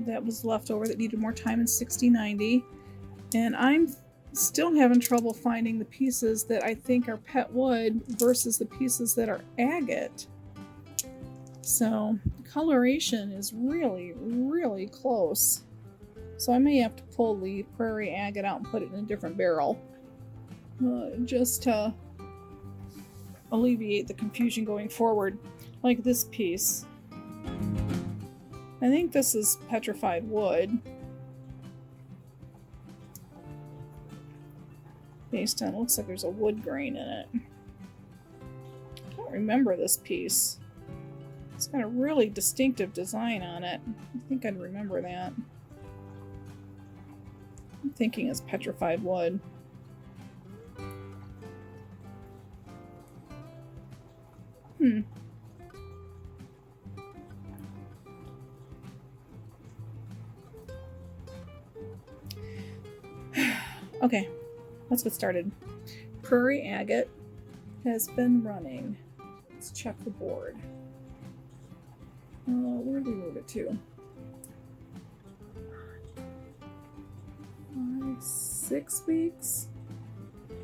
that was left over that needed more time in 6090, and I'm still having trouble finding the pieces that I think are pet wood versus the pieces that are agate. So coloration is really, really close. So I may have to pull the Prairie Agate out and put it in a different barrel just to alleviate the confusion going forward. Like this piece. I think this is Petrified Wood. Based on, looks like there's a wood grain in it. I don't remember this piece. It's got a really distinctive design on it. I think I'd remember that. I'm thinking it's Petrified Wood. Okay, let's get started. Prairie Agate has been running. Let's check the board. Where did we move it to? 6 weeks?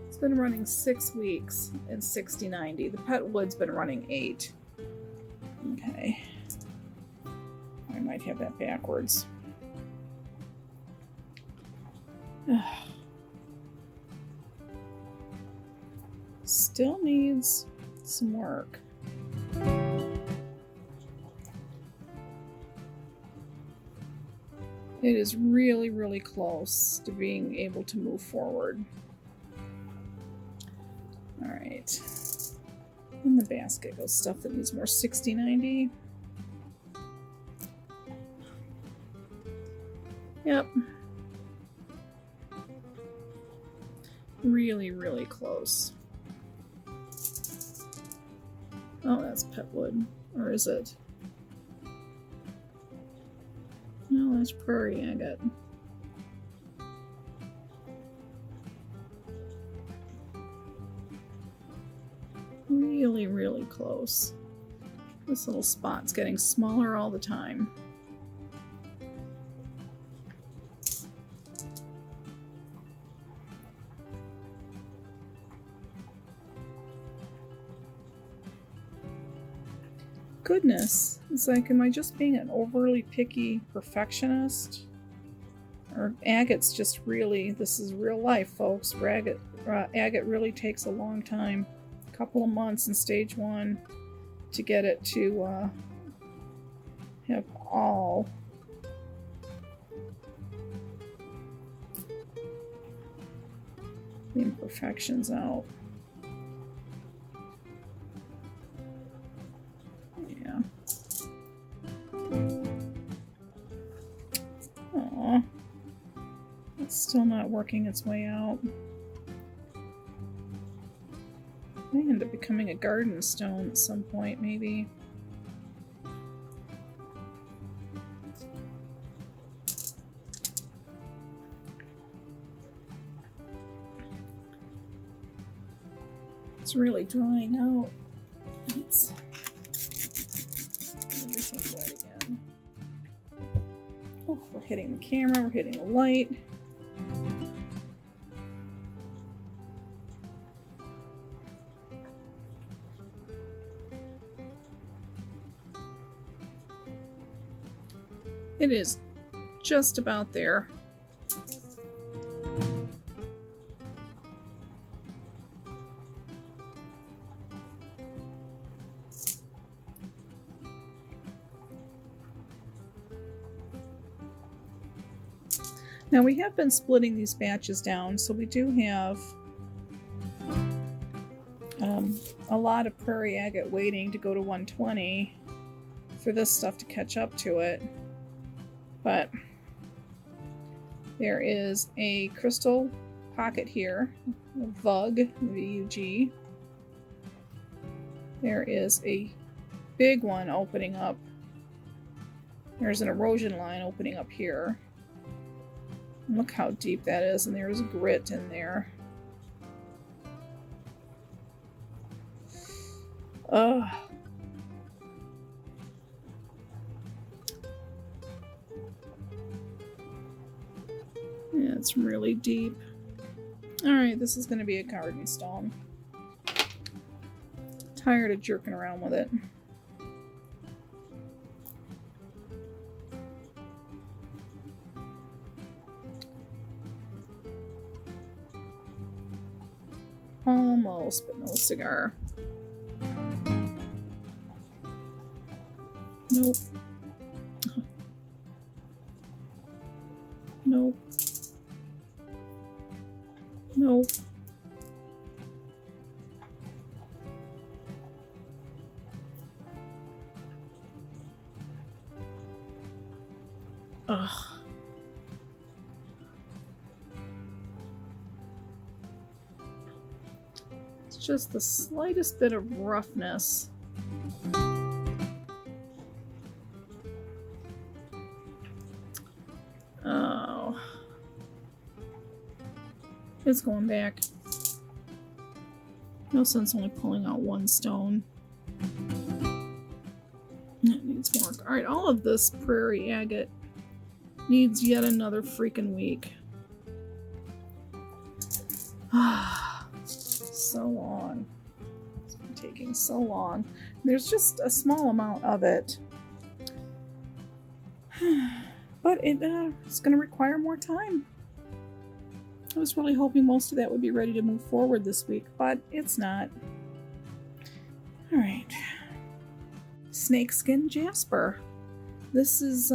It's been running 6 weeks in 6090. The Pet Wood's been running 8. Okay. I might have that backwards. Still needs some work. It is really, really close to being able to move forward. Alright. In the basket goes stuff that needs more 6090. Yep. Really, really close. Oh, that's Pet Wood. Or is it? No, that's Prairie Agate. Really, really close. This little spot's getting smaller all the time. Goodness, it's like, am I just being an overly picky perfectionist? Or agate's just really, this is real life, folks. Agate really takes a long time, a couple of months in stage 1 to get it to have all the imperfections out. Aww. It's still not working its way out. May end up becoming a garden stone at some point, maybe. It's really drying out. It's everything wet again. Oh, we're hitting the camera, we're hitting the light. It is just about there. Now we have been splitting these batches down, so we do have a lot of Prairie Agate waiting to go to 120 for this stuff to catch up to it. But there is a crystal pocket here, a VUG, V-U-G. There is a big one opening up. There's an erosion line opening up here. Look how deep that is, and there's grit in there. Ugh. Yeah, it's really deep. Alright, this is going to be a garden stone. Tired of jerking around with it. Almost, but no cigar. Nope. Nope. Nope. Ugh. It's just the slightest bit of roughness. Oh. It's going back. No sense only pulling out one stone. It needs more. Alright, all of this Prairie Agate needs yet another freaking week. So long. It's been taking so long. There's just a small amount of it. But it's going to require more time. I was really hoping most of that would be ready to move forward this week, but it's not. Alright. Snakeskin Jasper. This is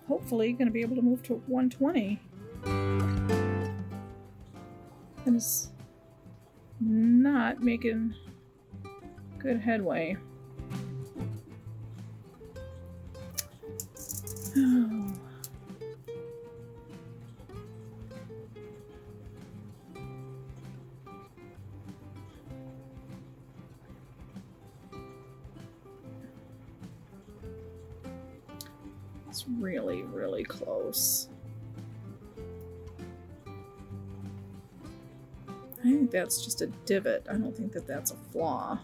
hopefully going to be able to move to 120. That is not making good headway. Oh. It's really, really close. I think that's just a divot. I don't think that that's a flaw.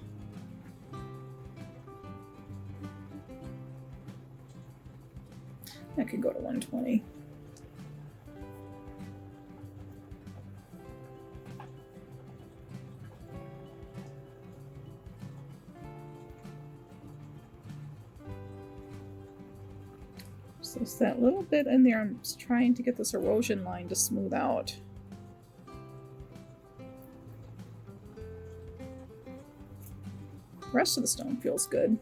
That could go to 120. So it's that little bit in there. I'm just trying to get this erosion line to smooth out. The rest of the stone feels good.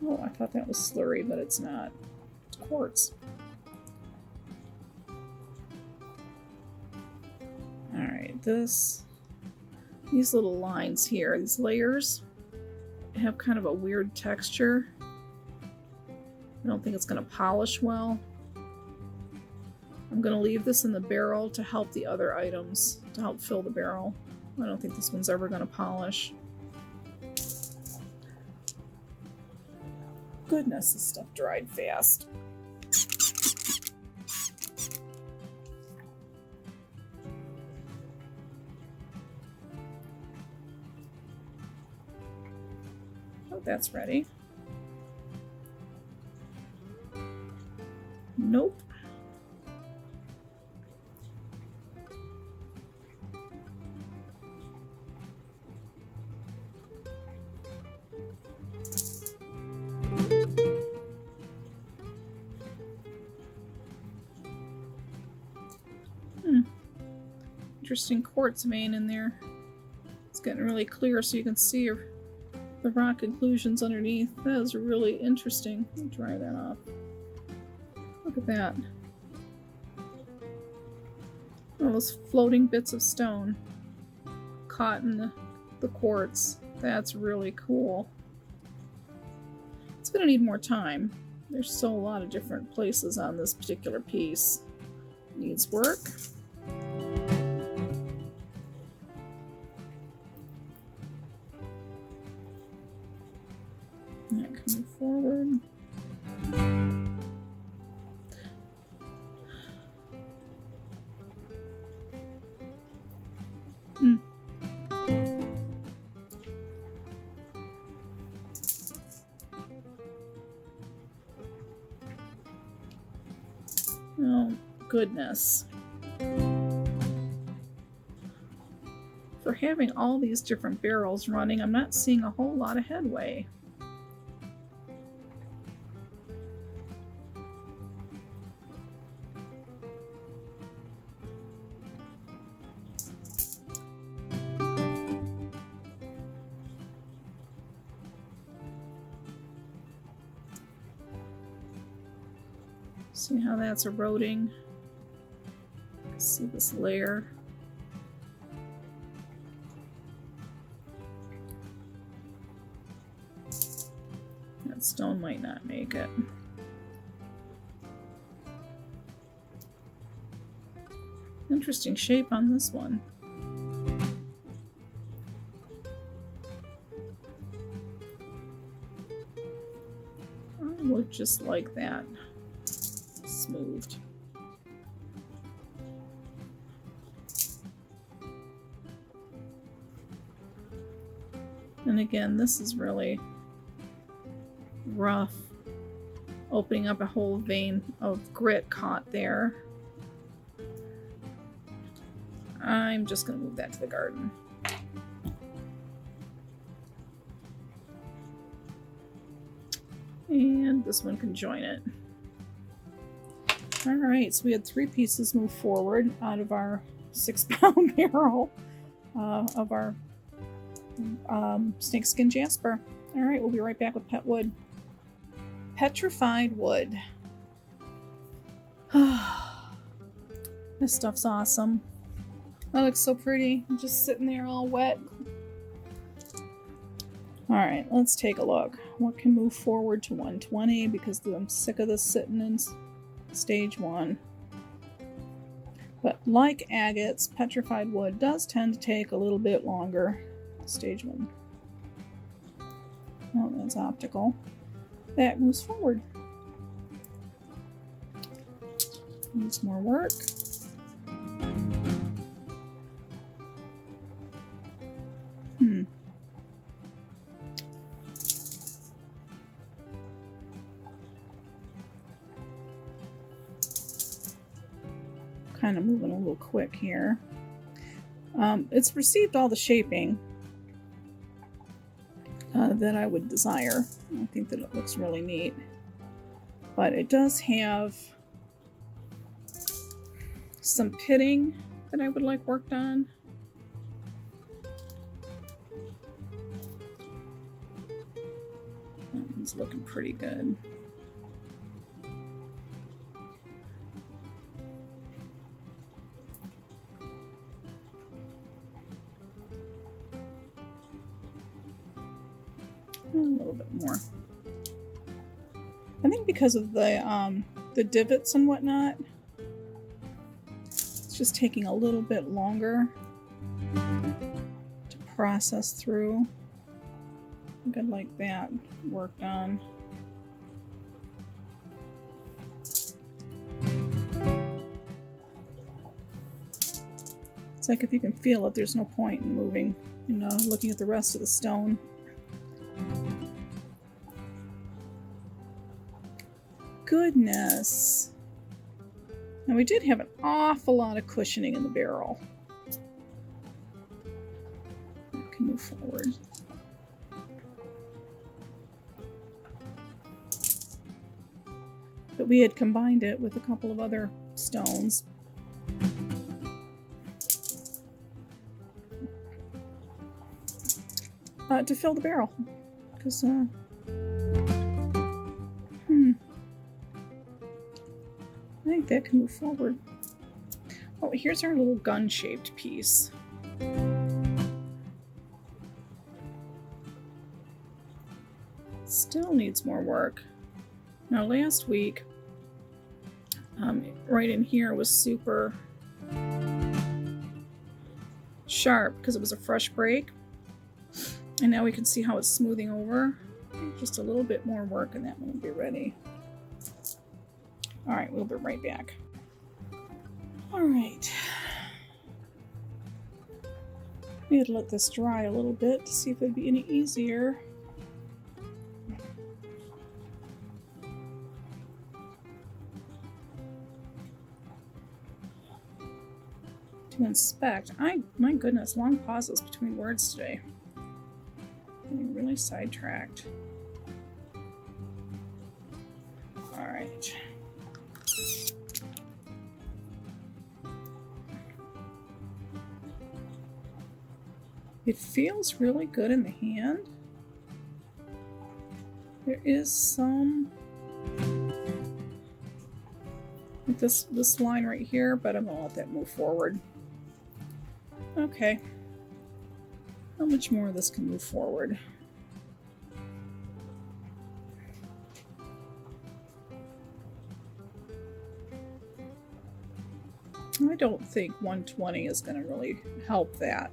Oh, I thought that was slurry, but it's not. It's quartz. Alright, these little lines here, these layers, have kind of a weird texture. I don't think it's going to polish well. I'm going to leave this in the barrel to help the other items, to help fill the barrel. I don't think this one's ever going to polish. Goodness, this stuff dried fast. Oh, that's ready. Nope. Interesting quartz vein in there. It's getting really clear so you can see the rock inclusions underneath. That is really interesting. Let me dry that off. Look at that. All those floating bits of stone caught in the quartz. That's really cool. It's going to need more time. There's still a lot of different places on this particular piece. Needs work. Coming forward. Oh, goodness. For having all these different barrels running, I'm not seeing a whole lot of headway. See how that's eroding? See this layer? Stone might not make it. Interesting shape on this one. I would just like that smoothed. And again, this is really rough, opening up a whole vein of grit caught there. I'm just going to move that to the garden. And this one can join it. Alright, so we had 3 pieces move forward out of our 6-pound barrel of our Snakeskin Jasper. Alright, we'll be right back with pet wood. Petrified Wood. This stuff's awesome. That looks so pretty. I'm just sitting there all wet. Alright, let's take a look. What can move forward to 120 because I'm sick of this sitting in stage 1. But like agates, petrified wood does tend to take a little bit longer. Stage 1. Oh, that's optical. That moves forward. Needs more work. Kind of moving a little quick here. It's received all the shaping that I would desire. I think that it looks really neat. But it does have some pitting that I would like worked on. That one's looking pretty good. A little bit more. I think because of the divots and whatnot, it's just taking a little bit longer to process through. I think I'd like that worked on. It's like if you can feel it, there's no point in moving, looking at the rest of the stone. Goodness. Now we did have an awful lot of cushioning in the barrel. I can move forward. But we had combined it with a couple of other stones. To fill the barrel. Because, I think that can move forward. Oh, here's our little gun-shaped piece. Still needs more work. Now, last week, right in here was super sharp because it was a fresh break. And now we can see how it's smoothing over. Just a little bit more work and that one will be ready. Alright, we'll be right back. Alright. We had to let this dry a little bit to see if it'd be any easier. To inspect. My goodness, long pauses between words today. Getting really sidetracked. Alright. It feels really good in the hand. There is some like this line right here, but I'm gonna let that move forward. Okay. How much more of this can move forward? I don't think 120 is going to really help that.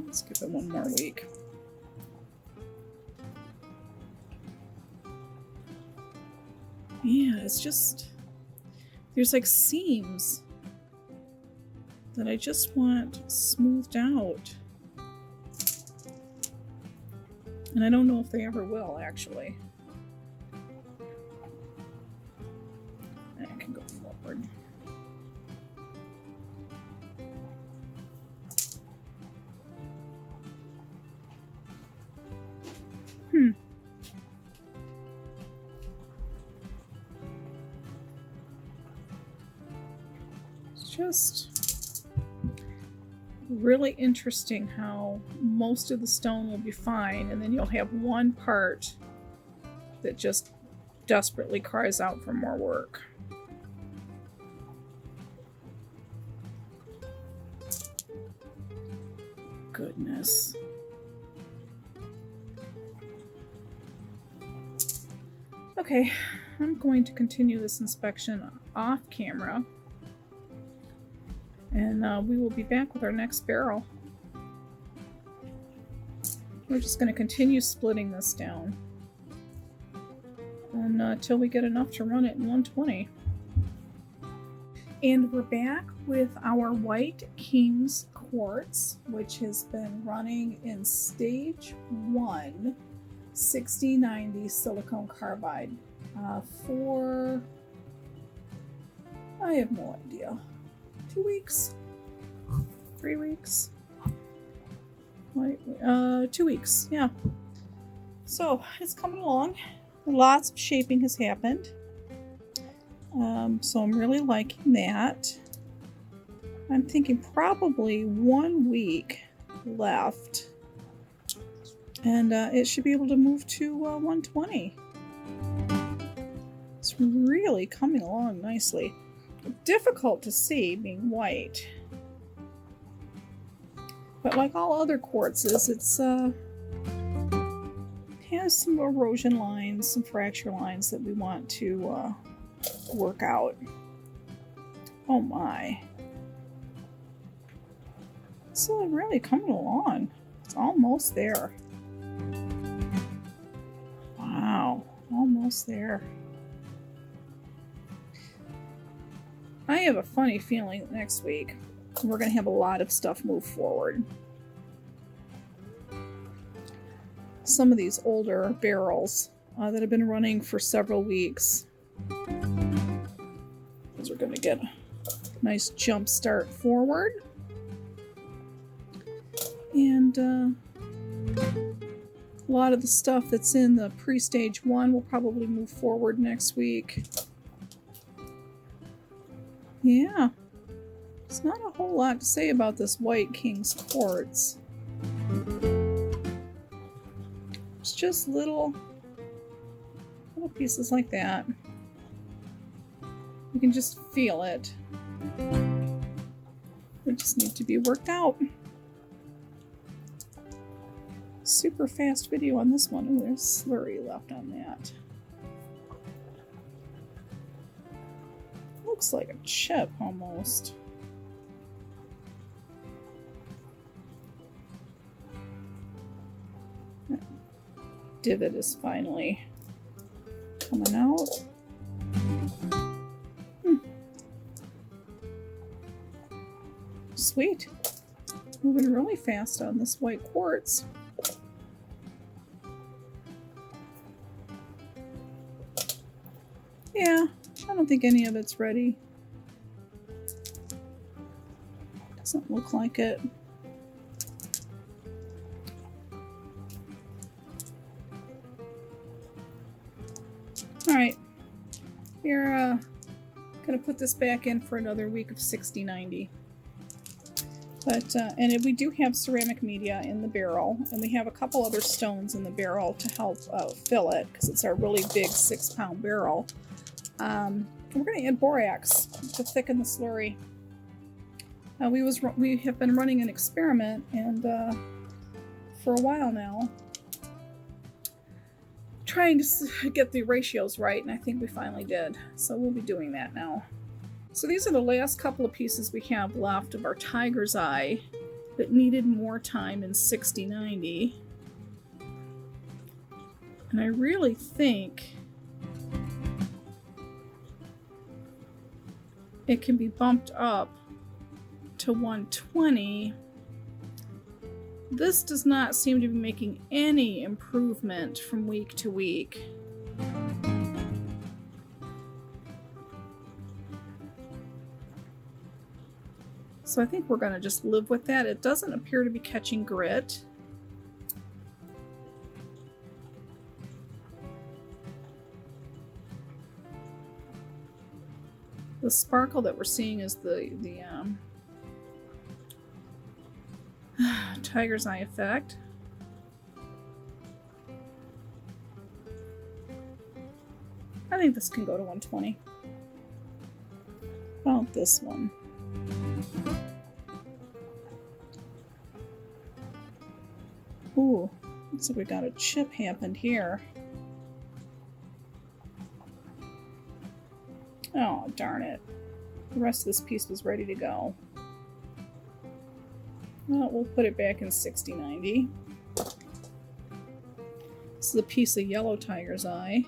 Let's give it one more week. Yeah, it's just, there's like seams that I just want smoothed out. And I don't know if they ever will, actually. I can go forward. It's just really interesting how most of the stone will be fine, and then you'll have one part that just desperately cries out for more work. Goodness. Okay, I'm going to continue this inspection off camera, and we will be back with our next barrel. We're just going to continue splitting this down until we get enough to run it in 120. And we're back with our White King's Quartz, which has been running in stage 1, 6090 silicone carbide for, I have no idea, 2 weeks? 3 weeks? 2 weeks, yeah. So it's coming along. Lots of shaping has happened. So I'm really liking that. I'm thinking probably 1 week left, and it should be able to move to 120. It's really coming along nicely. Difficult to see being white, but like all other quartzes, it's has some erosion lines, some fracture lines that we want to work out. Oh my. So really coming along. It's almost there. Wow, almost there. I have a funny feeling that next week we're going to have a lot of stuff move forward. Some of these older barrels that have been running for several weeks, those are going to get a nice jump start forward. And a lot of the stuff that's in the pre-stage 1 will probably move forward next week. Yeah, there's not a whole lot to say about this White King's Quartz. It's just little pieces like that. You can just feel it. They just need to be worked out. Super fast video on this one. Oh, there's slurry left on that. Looks like a chip almost. That divot is finally coming out. Sweet. Moving really fast on this white quartz. Yeah, I don't think any of it's ready. Doesn't look like it. Alright, we're gonna put this back in for another week of 6090. But, and we do have ceramic media in the barrel, and we have a couple other stones in the barrel to help fill it, because it's our really big 6-pound barrel. We're going to add borax to thicken the slurry. We have been running an experiment, and for a while now, trying to get the ratios right, and I think we finally did. So we'll be doing that now. So these are the last couple of pieces we have left of our Tiger's Eye that needed more time in 6090. And I really think it can be bumped up to 120. This does not seem to be making any improvement from week to week. So I think we're going to just live with that. It doesn't appear to be catching grit. The sparkle that we're seeing is the Tiger's Eye effect. I think this can go to 120. How about this one? Ooh, looks like we got a chip happened here. Oh, darn it. The rest of this piece was ready to go. Well, we'll put it back in 6090. This is a piece of yellow Tiger's Eye.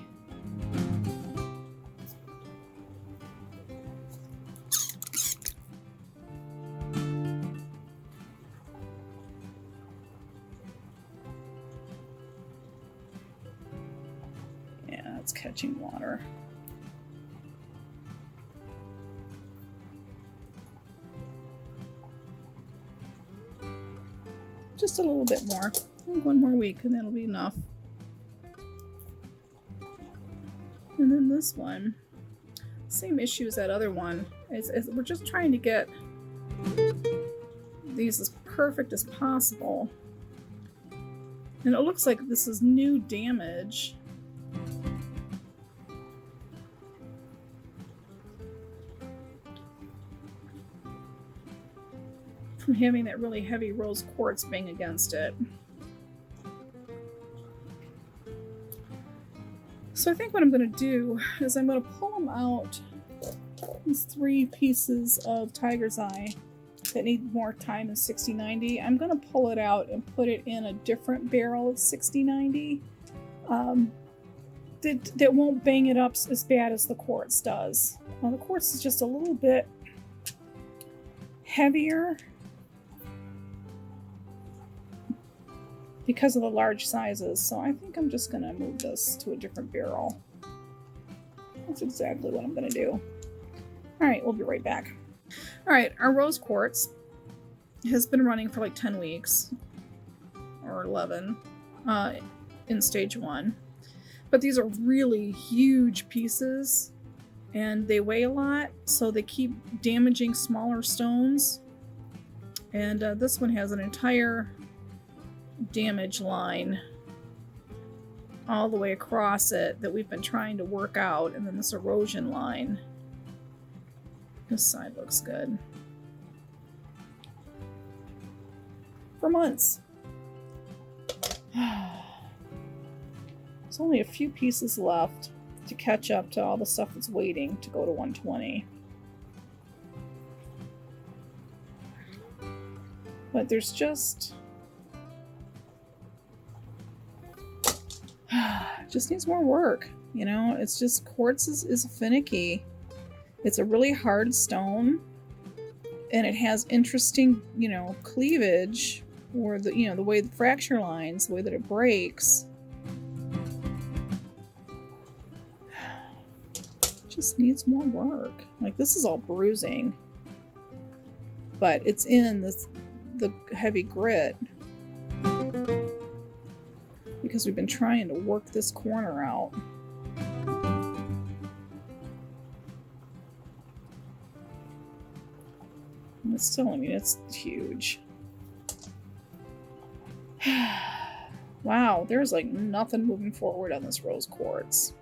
Yeah, it's catching water. Just a little bit more. I think one more week and that'll be enough. And then this one, same issue as that other one. We're just trying to get these as perfect as possible. And it looks like this is new damage. From having that really heavy rose quartz bang against it. So I think what I'm going to do is I'm going to pull them out, these 3 pieces of Tiger's Eye that need more time in 6090. I'm going to pull it out and put it in a different barrel of 6090 that won't bang it up as bad as the quartz does. Now, the quartz is just a little bit heavier because of the large sizes, so I think I'm just going to move this to a different barrel. That's exactly what I'm going to do. Alright, we'll be right back. Alright, our rose quartz has been running for like 10 weeks, or 11, in stage 1. But these are really huge pieces, and they weigh a lot, so they keep damaging smaller stones. And this one has an entire damage line all the way across it that we've been trying to work out, and then this erosion line. This side looks good. For months. There's only a few pieces left to catch up to all the stuff that's waiting to go to 120. But there's just needs more work, you know. It's just quartz is finicky. It's a really hard stone, and it has interesting, you know, cleavage, or the, you know, the way the fracture lines, the way that it breaks. Just needs more work. Like, this is all bruising, but it's in the heavy grit. Because we've been trying to work this corner out. And it's still, I mean, it's huge. Wow, there's like nothing moving forward on this rose quartz.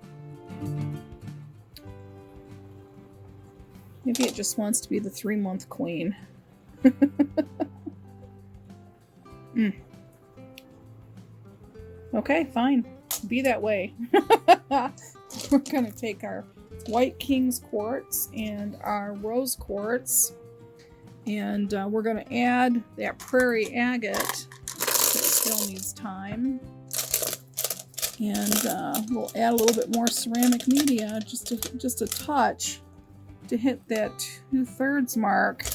Maybe it just wants to be the 3-month queen. Okay, fine. Be that way. We're gonna take our White King's Quartz and our Rose Quartz. And we're going to add that Prairie Agate. It still needs time. And we'll add a little bit more ceramic media, just a touch, to hit that 2/3 mark.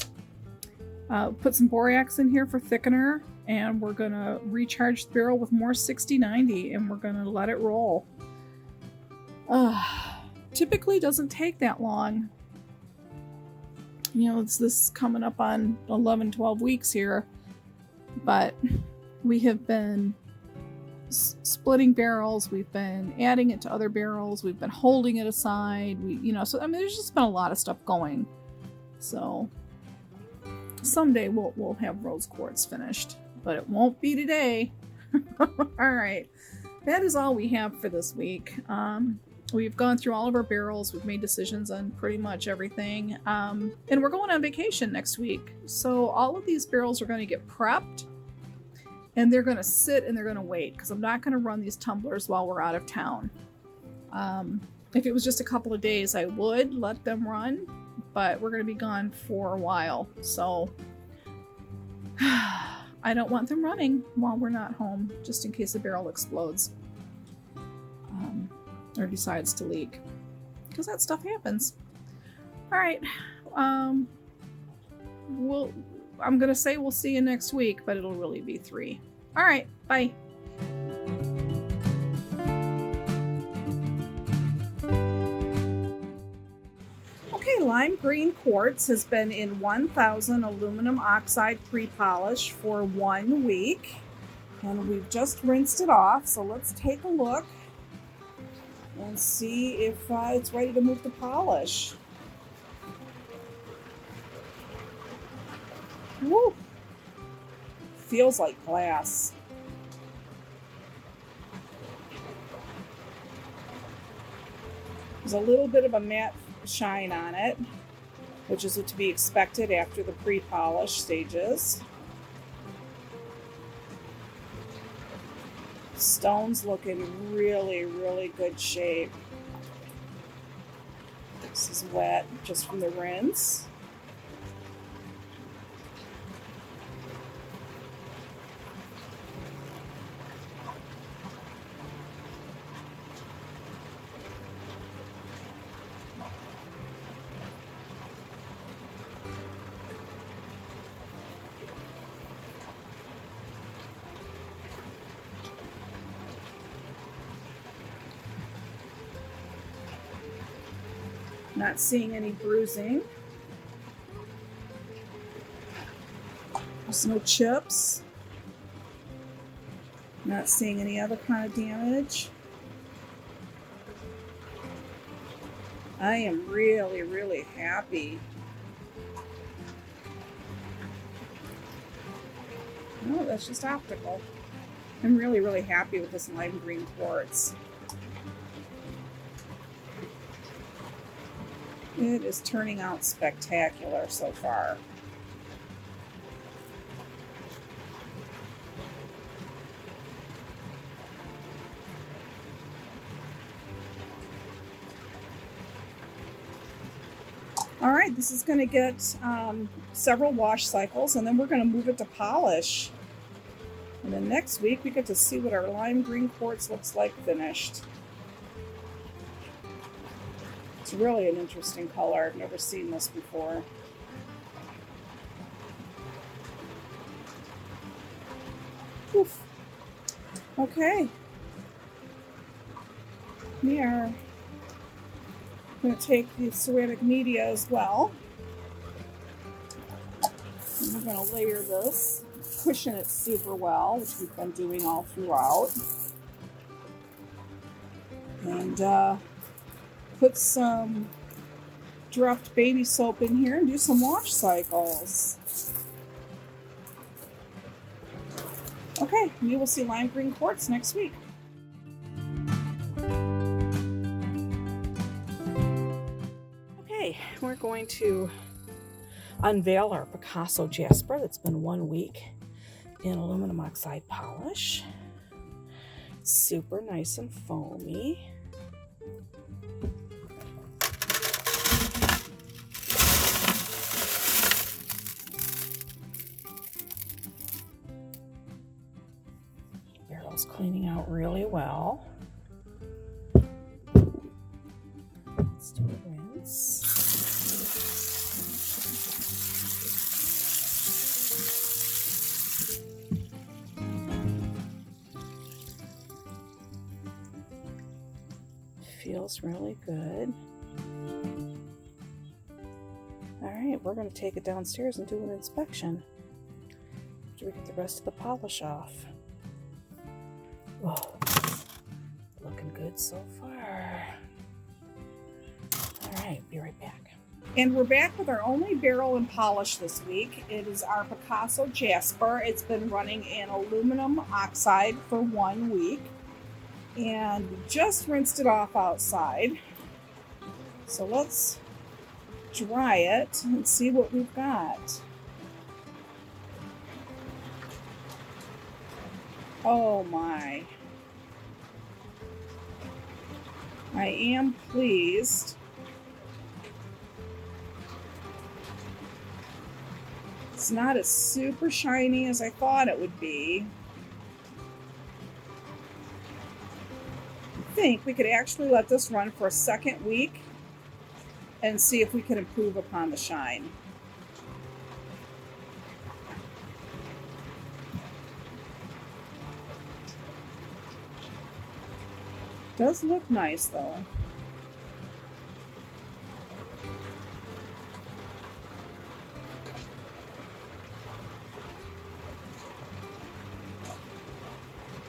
Put some borax in here for thickener, and we're going to recharge the barrel with more 6090, and we're going to let it roll. Typically doesn't take that long. You know, it's this coming up on 11, 12 weeks here, but we have been splitting barrels, we've been adding it to other barrels, we've been holding it aside, so I mean, there's just been a lot of stuff going. So someday we'll have rose quartz finished, but it won't be today. All right, that is all we have for this week. We've gone through all of our barrels. We've made decisions on pretty much everything. And we're going on vacation next week. So all of these barrels are going to get prepped, and they're going to sit and they're going to wait, because I'm not going to run these tumblers while we're out of town. If it was just a couple of days, I would let them run, but we're going to be gone for a while. So I don't want them running while we're not home, just in case the barrel explodes. Or decides to leak, because that stuff happens. All right, I'm gonna say we'll see you next week, but it'll really be 3. All right, bye. Okay, lime green quartz has been in 1000 aluminum oxide pre-polish for 1 week, and we've just rinsed it off. So let's take a look and see if it's ready to move to polish. Woo! Feels like glass. There's a little bit of a matte shine on it, which is to be expected after the pre-polish stages. Stone's looking really, really good shape. This is wet just from the rinse. Not seeing any bruising. There's no chips. Not seeing any other kind of damage. I am really, really happy. No, that's just optical. I'm really, really happy with this lime green quartz. It is turning out spectacular so far. All right, this is going to get several wash cycles, and then we're going to move it to polish. And then next week we get to see what our lime green quartz looks like finished. It's really an interesting color. I've never seen this before. Oof. Okay. We are going to take the ceramic media as well. And we're going to layer this, cushion it super well, which we've been doing all throughout. And put some dropped baby soap in here and do some wash cycles. Okay, we will see lime green quartz next week. Okay, we're going to unveil our Picasso Jasper that's been 1 week in aluminum oxide polish. Super nice and foamy. It's cleaning out really well. Let's do a rinse. Feels really good. All right, we're going to take it downstairs and do an inspection after we get the rest of the polish off. Oh, looking good so far. All right, be right back. And we're back with our only barrel and polish this week. It is our Picasso Jasper. It's been running in aluminum oxide for 1 week. And we just rinsed it off outside. So let's dry it and see what we've got. Oh my. I am pleased. It's not as super shiny as I thought it would be. I think we could actually let this run for a second week and see if we can improve upon the shine. Does look nice though.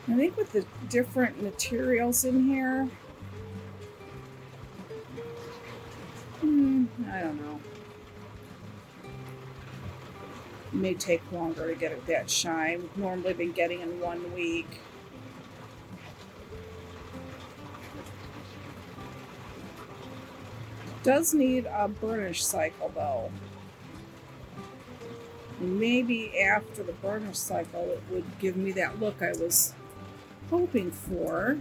I think with the different materials in here, I don't know. It may take longer to get that shine. We've normally been getting in 1 week. Does need a burnish cycle though. And maybe after the burnish cycle it would give me that look I was hoping for.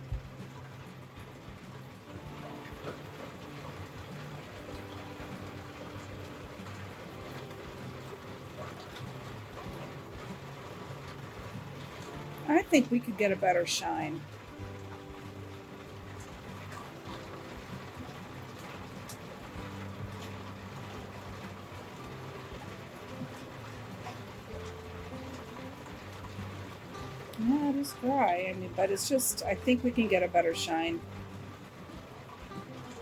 I think we could get a better shine. Yeah, it is dry. But it's just, I think we can get a better shine.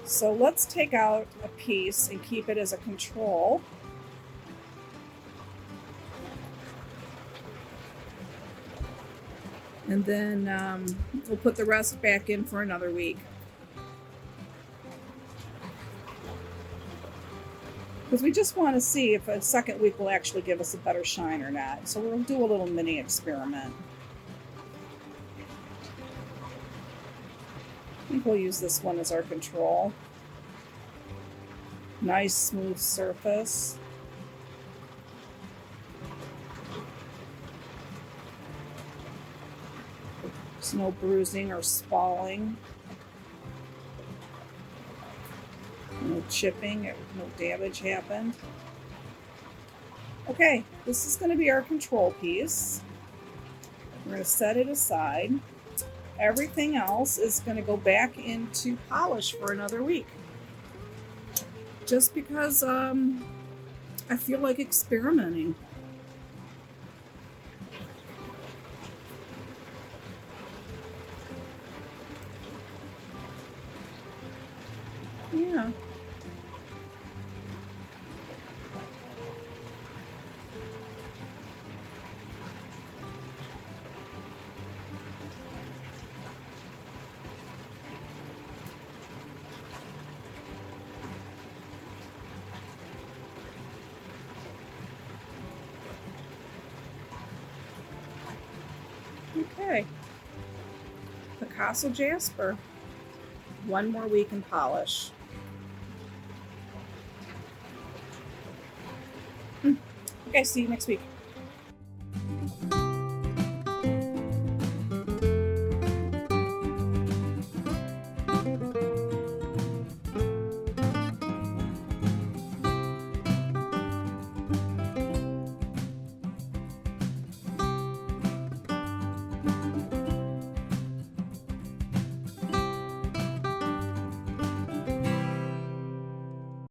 So let's take out a piece and keep it as a control. And then we'll put the rest back in for another week. Because we just want to see if a second week will actually give us a better shine or not. So we'll do a little mini experiment. I think we'll use this one as our control. Nice smooth surface. There's no bruising or spalling. No chipping, no damage happened. Okay, this is going to be our control piece. We're going to set it aside. Everything else is going to go back into polish for another week. Just because I feel like experimenting. Yeah. Okay. Picasso Jasper. 1 more week in polish. Okay, see you next week.